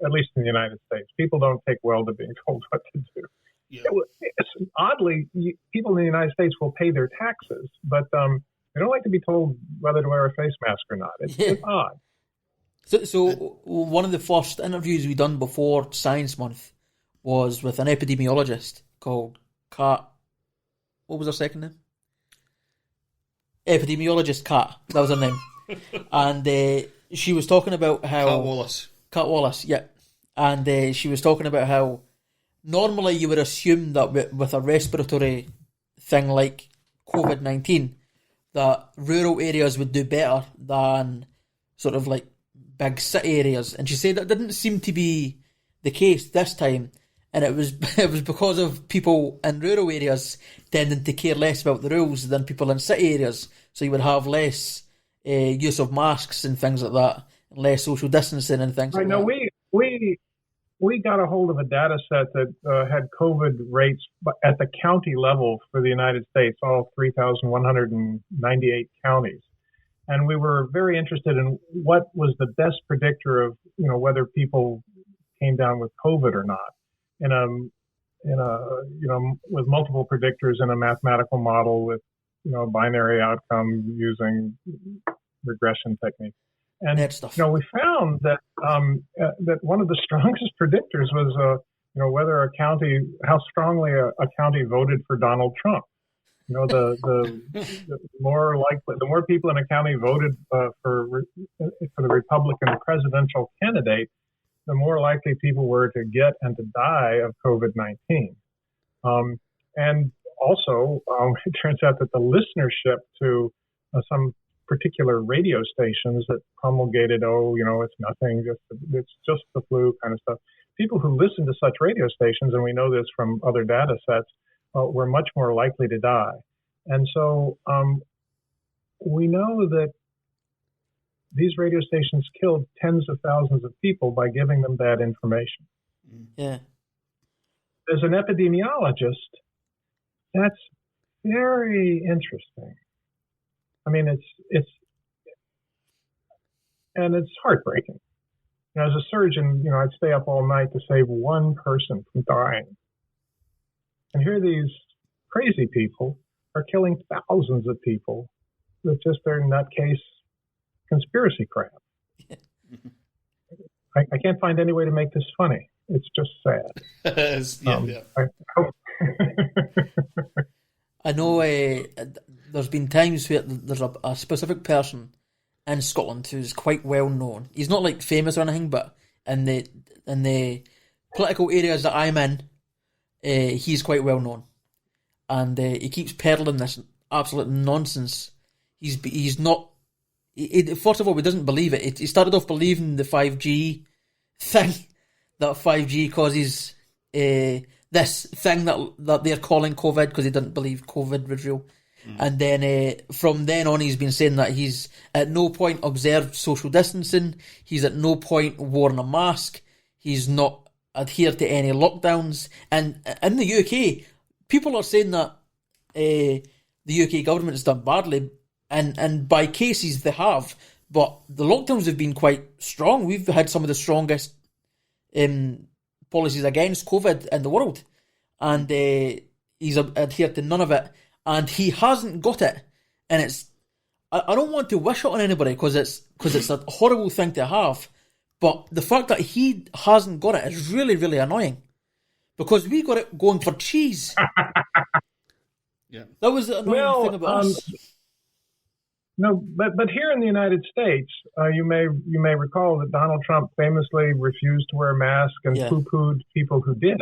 at least in the United States. People don't take well to being told what to do. Yeah. Oddly, people in the United States will pay their taxes, but they don't like to be told whether to wear a face mask or not. It's odd. So one of the first interviews we done before Science Month was with an epidemiologist called Kat. What was her second name? Epidemiologist Kat. That was her name. And she was talking about how... Kat Wallace, yeah. And she was talking about how normally you would assume that with a respiratory thing like COVID-19, that rural areas would do better than sort of like big city areas. And she said that didn't seem to be the case this time. And it was because of people in rural areas tending to care less about the rules than people in city areas. So you would have less use of masks and things like that, and less social distancing and things like that. No, we got a hold of a data set that had COVID rates at the county level for the United States, all 3,198 counties. And we were very interested in what was the best predictor of, whether people came down with COVID or not with multiple predictors in a mathematical model with, binary outcome using regression techniques. And, we found that, that one of the strongest predictors was, whether how strongly a county voted for Donald Trump. The more people in a county voted for the Republican presidential candidate, the more likely people were to get and to die of COVID-19. And also, it turns out that the listenership to some particular radio stations that promulgated, it's nothing, it's just the flu kind of stuff. People who listen to such radio stations, and we know this from other data sets, were much more likely to die. And so we know that these radio stations killed tens of thousands of people by giving them bad information. Yeah. As an epidemiologist, that's very interesting. I mean, it's heartbreaking. As a surgeon, I'd stay up all night to save one person from dying. And here these crazy people are killing thousands of people with just their nutcase conspiracy crap. I can't find any way to make this funny. It's just sad. I hope. I know there's been times where there's a specific person in Scotland who's quite well known. He's not like famous or anything, but in the political areas that I'm in, he's quite well known, and he keeps peddling this absolute nonsense. He's not. First of all, he doesn't believe it. He started off believing the 5G thing, that 5G causes this thing that they're calling COVID, because he didn't believe COVID was real. And then from then on, he's been saying that he's at no point observed social distancing. He's at no point worn a mask. He's not adhered to any lockdowns. And in the UK, people are saying that the UK government has done badly, and by cases they have. But the lockdowns have been quite strong. We've had some of the strongest policies against COVID in the world, and he's adhered to none of it. And he hasn't got it, and I don't want to wish it on anybody because it's a horrible thing to have, but the fact that he hasn't got it is really, really annoying, because we got it going for cheese. Yeah, that was the annoying thing about us. No, but here in the United States, you may recall that Donald Trump famously refused to wear a mask and poo-pooed people who did,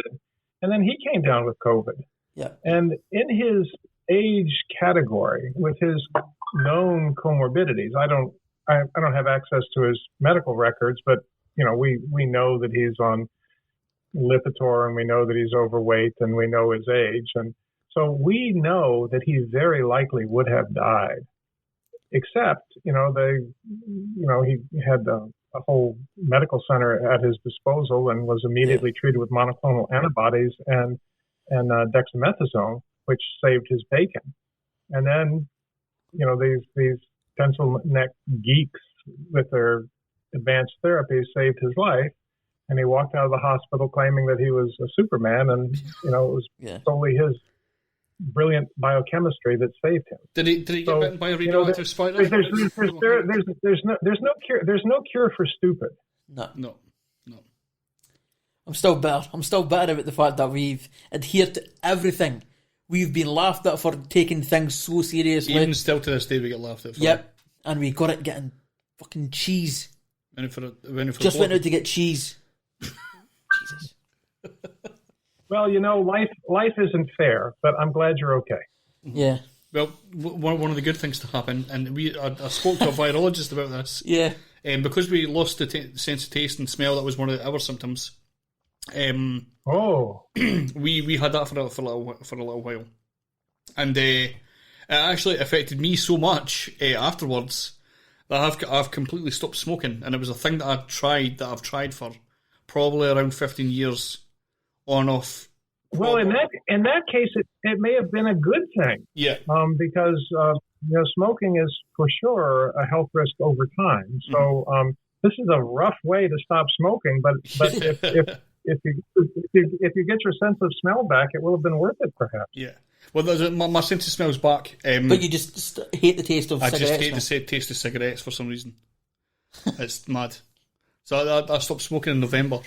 and then he came down with COVID. Yeah, and in his age category, with his known comorbidities, I don't have access to his medical records, but we know that he's on Lipitor, and we know that he's overweight, and we know his age, and so we know that he very likely would have died. Except, he had a whole medical center at his disposal and was immediately treated with monoclonal antibodies and dexamethasone, which saved his bacon. And then, these pencil neck geeks with their advanced therapies saved his life. And he walked out of the hospital claiming that he was a Superman, and it was solely his brilliant biochemistry that saved him. Did he get bitten by a radioactive spider? There's no cure for stupid. No. I'm still bitter about the fact that we've adhered to everything. We've been laughed at for taking things so seriously. Even still to this day, we get laughed at for it. And we got it getting fucking cheese. Went out to get cheese. Jesus. Well, life isn't fair, but I'm glad you're okay. Yeah. Well, one of the good things to happen, and I spoke to a virologist about this. Yeah. Because we lost the sense of taste and smell, that was one of our symptoms. We had that for a little while, and it actually affected me so much afterwards that I've completely stopped smoking, and it was a thing that I've tried for probably around 15 years on off. Well, in that case, it may have been a good thing. Yeah. Because smoking is for sure a health risk over time. So this is a rough way to stop smoking, but if you get your sense of smell back, it will have been worth it, perhaps. Yeah. Well, my sense of smell's back. But you just hate the taste of cigarettes. I just hate the taste of cigarettes for some reason. It's mad. So I stopped smoking in November.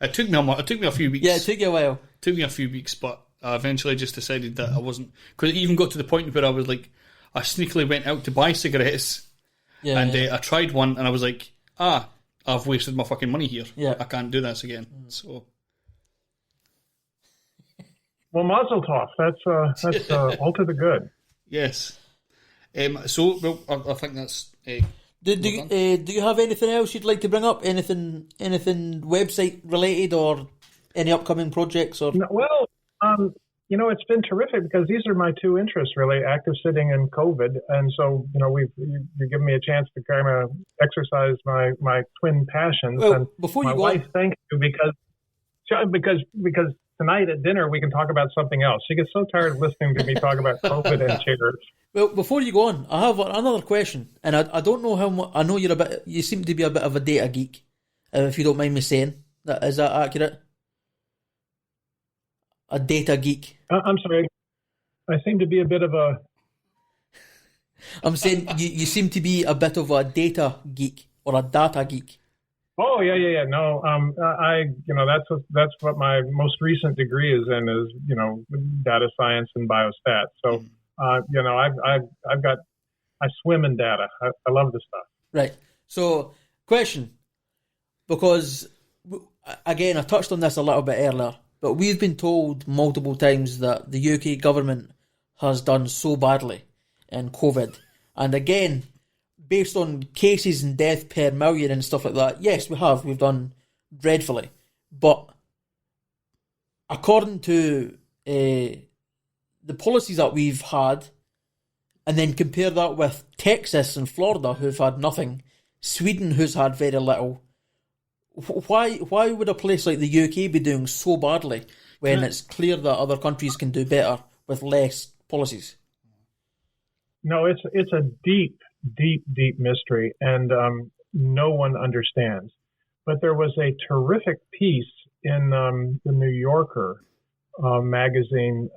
It took me a few weeks. Yeah, it took you a while. It took me a few weeks, but I eventually just decided that I wasn't... Because it even got to the point where I was like... I sneakily went out to buy cigarettes, I tried one, and I was like, I've wasted my fucking money here. Yeah. I can't do this again. So... Well, mazel tov. That's all to the good. Yes. I think that's... Do you have anything else you'd like to bring up? Anything website related or any upcoming projects? Or well, it's been terrific because these are my two interests really: active sitting and COVID. And so you've given me a chance to kind of exercise my twin passions. Well, and before you my go wife, on, thank you because tonight at dinner we can talk about something else. She gets so tired of listening to me talk about COVID and chairs. Well, before you go on, I have another question, and I don't know how much. I know you seem to be a bit of a data geek, if you don't mind me saying. Is that accurate? A data geek. I'm sorry. I seem to be a bit of a... I'm saying you seem to be a bit of a data geek or a data geek. Oh, yeah. No, that's what my most recent degree is in, is, data science and biostats. So, I swim in data. I love this stuff. Right. So, question, because, again, I touched on this a little bit earlier, but we've been told multiple times that the UK government has done so badly in COVID. And again, based on cases and death per million and stuff like that, yes, we've done dreadfully. But according to the policies that we've had, and then compare that with Texas and Florida, who've had nothing, Sweden, who's had very little, why would a place like the UK be doing so badly when it's clear that other countries can do better with less policies? No, it's a deep mystery, and no one understands. But there was a terrific piece in the New Yorker magazine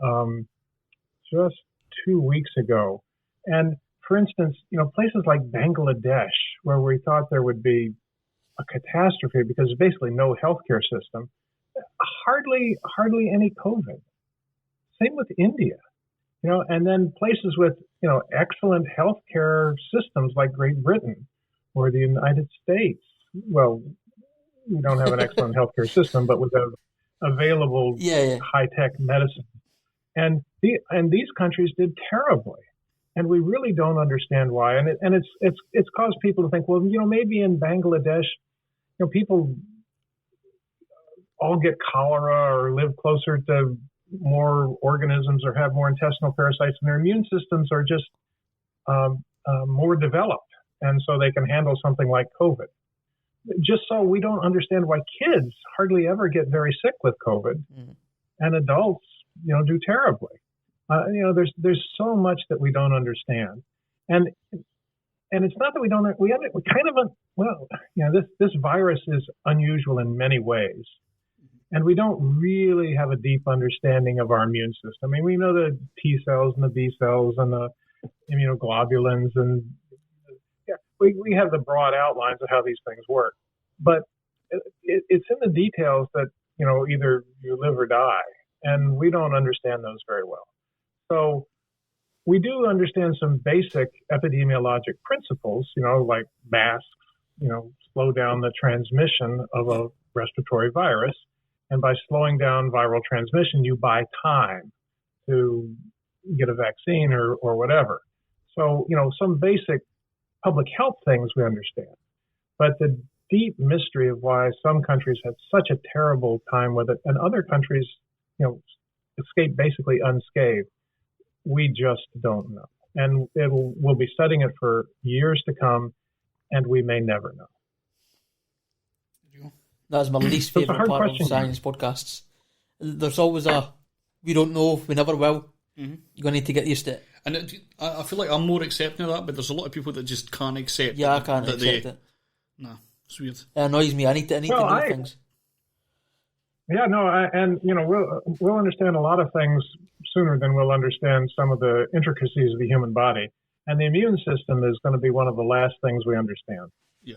just 2 weeks ago. And for instance, places like Bangladesh, where we thought there would be a catastrophe because there's basically no healthcare system, hardly any COVID. Same with India, and then places with, excellent healthcare systems like Great Britain or the United States. Well, we don't have an excellent healthcare system, but with available high-tech medicine. And these countries did terribly. And we really don't understand why. And it's caused people to think, well, maybe in Bangladesh, people all get cholera or live closer to more organisms or have more intestinal parasites, and their immune systems are just more developed. And so they can handle something like COVID. Just so we don't understand why kids hardly ever get very sick with COVID, and adults, do terribly. There's so much that we don't understand, and it's not that we don't. This virus is unusual in many ways, and we don't really have a deep understanding of our immune system. I mean, we know the T cells and the B cells and the immunoglobulins, and we have the broad outlines of how these things work, but it's in the details that either you live or die, and we don't understand those very well. So we do understand some basic epidemiologic principles, like masks, slow down the transmission of a respiratory virus. And by slowing down viral transmission, you buy time to get a vaccine or whatever. So, some basic public health things we understand. But the deep mystery of why some countries had such a terrible time with it and other countries, escaped basically unscathed, we just don't know. And we'll be studying it for years to come, and we may never know. That's my least That's a favourite hard part question. of science podcasts. There's always we don't know, we never will. You're going to need to get used to it. And I feel like I'm more accepting of that, but there's a lot of people that just can't accept. Yeah, I can't accept it. No, it's weird. It annoys me. I need to know things. Yeah, no, and we'll understand a lot of things sooner than we'll understand some of the intricacies of the human body. And the immune system is going to be one of the last things we understand. Yeah.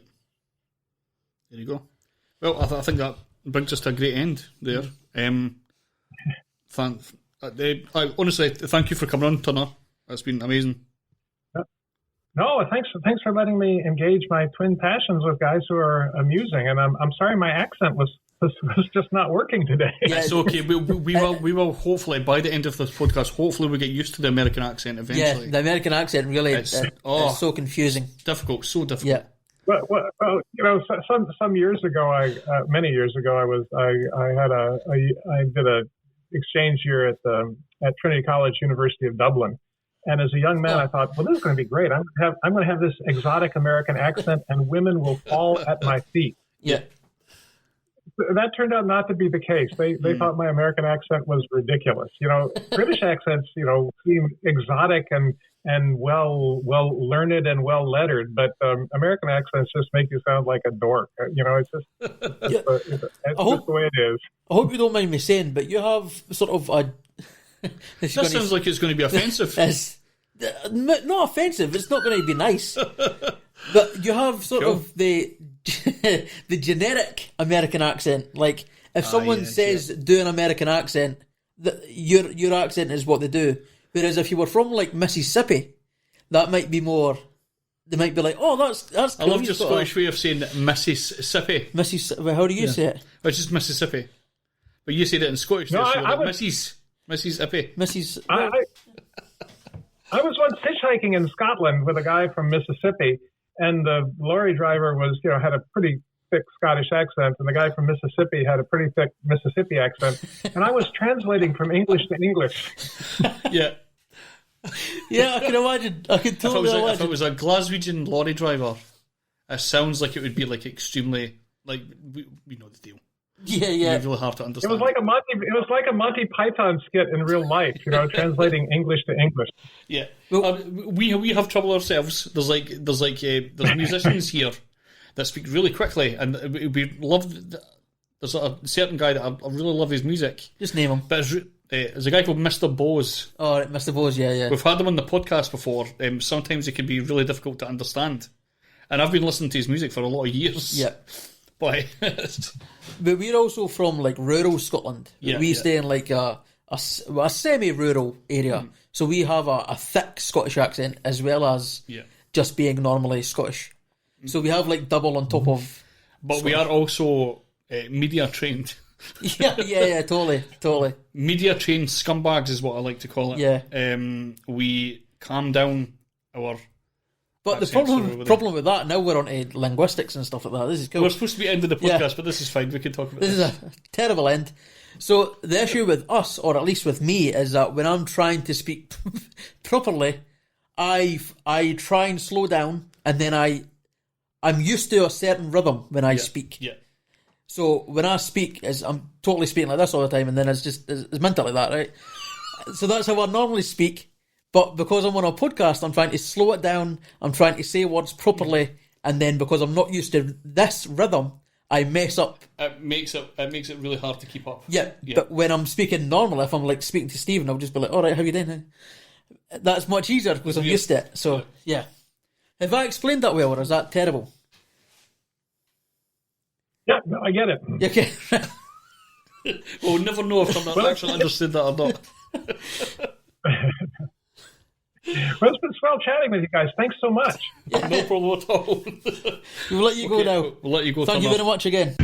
There you go. Well, I think that brings us to a great end there. Honestly, thank you for coming on, Turner. It's been amazing. No, thanks for letting me engage my twin passions with guys who are amusing. And I'm sorry my accent was just not working today. Yeah, it's okay. We will hopefully, by the end of this podcast, hopefully we get used to the American accent eventually. Yeah, the American accent really it's so confusing. Difficult, so difficult. Yeah. Well, some years ago, many years ago, I did a exchange year at Trinity College, University of Dublin. And as a young man, I thought, well, this is going to be great. I'm going to have this exotic American accent, and women will fall at my feet. Yeah. That turned out not to be the case. They thought my American accent was ridiculous. British accents, seem exotic and well learned and well lettered, but American accents just make you sound like a dork. It's just it's just the way it is. I hope you don't mind me saying, but you have sort of a. That sounds like it's going to be offensive. Not offensive. It's not going to be nice. But you have sort of the generic American accent. Like if someone says do an American accent, your accent is what they do. Whereas if you were from like Mississippi, that might be more. They might be like, oh, that's cool. I love your Scottish way of saying Mississippi. Mississippi. How do you say it? It's just Mississippi. But you said it in Scottish. No, I would... Mississippi. I was once hitchhiking in Scotland with a guy from Mississippi, and the lorry driver had a pretty thick Scottish accent, and the guy from Mississippi had a pretty thick Mississippi accent, and I was translating from English to English. Yeah. Yeah, I can imagine. I can totally imagine. If it was a Glaswegian lorry driver, it sounds like it would be like extremely we know the deal. Yeah. It's really hard to understand. It was like a Monty Python skit in real life, translating English to English. Yeah, we have trouble ourselves. There's musicians here that speak really quickly, and we love. There's a certain guy that I really love his music. Just name him. But there's a guy called Mr. Bose. Oh, right, Mr. Bose, yeah. We've had him on the podcast before. Sometimes it can be really difficult to understand, and I've been listening to his music for a lot of years. Yeah. But we're also from like rural Scotland. We stay in like a semi-rural area, so we have a thick Scottish accent as well as just being normally Scottish. So we have like double on top of. But Scottish. We are also media trained. Yeah, totally. Media trained scumbags is what I like to call it. Yeah. We calm down our. But the problem with that, now we're on to linguistics and stuff like that. This is cool. We're supposed to be ending the podcast, but this is fine. We can talk about this. This is a terrible end. So the issue with us, or at least with me, is that when I'm trying to speak properly, I try and slow down, and then I'm used to a certain rhythm when I speak. Yeah. So when I speak, I'm totally speaking like this all the time, and then it's mental like that, right? So that's how I normally speak. But because I'm on a podcast, I'm trying to slow it down. I'm trying to say words properly, and then because I'm not used to this rhythm, I mess up. It makes it really hard to keep up. Yeah. But when I'm speaking normal, if I'm like speaking to Stephen, I'll just be like, "All right, how you doing?" That's much easier because I'm used to it. So yeah. Have I explained that well, or is that terrible? Yeah, I get it. Okay. Well, we'll never know if I'm not actually understood that or not. Well, it's been swell chatting with you guys. Thanks so much. No problem at all. We'll let you go now. We'll let you go. Thank you very much again.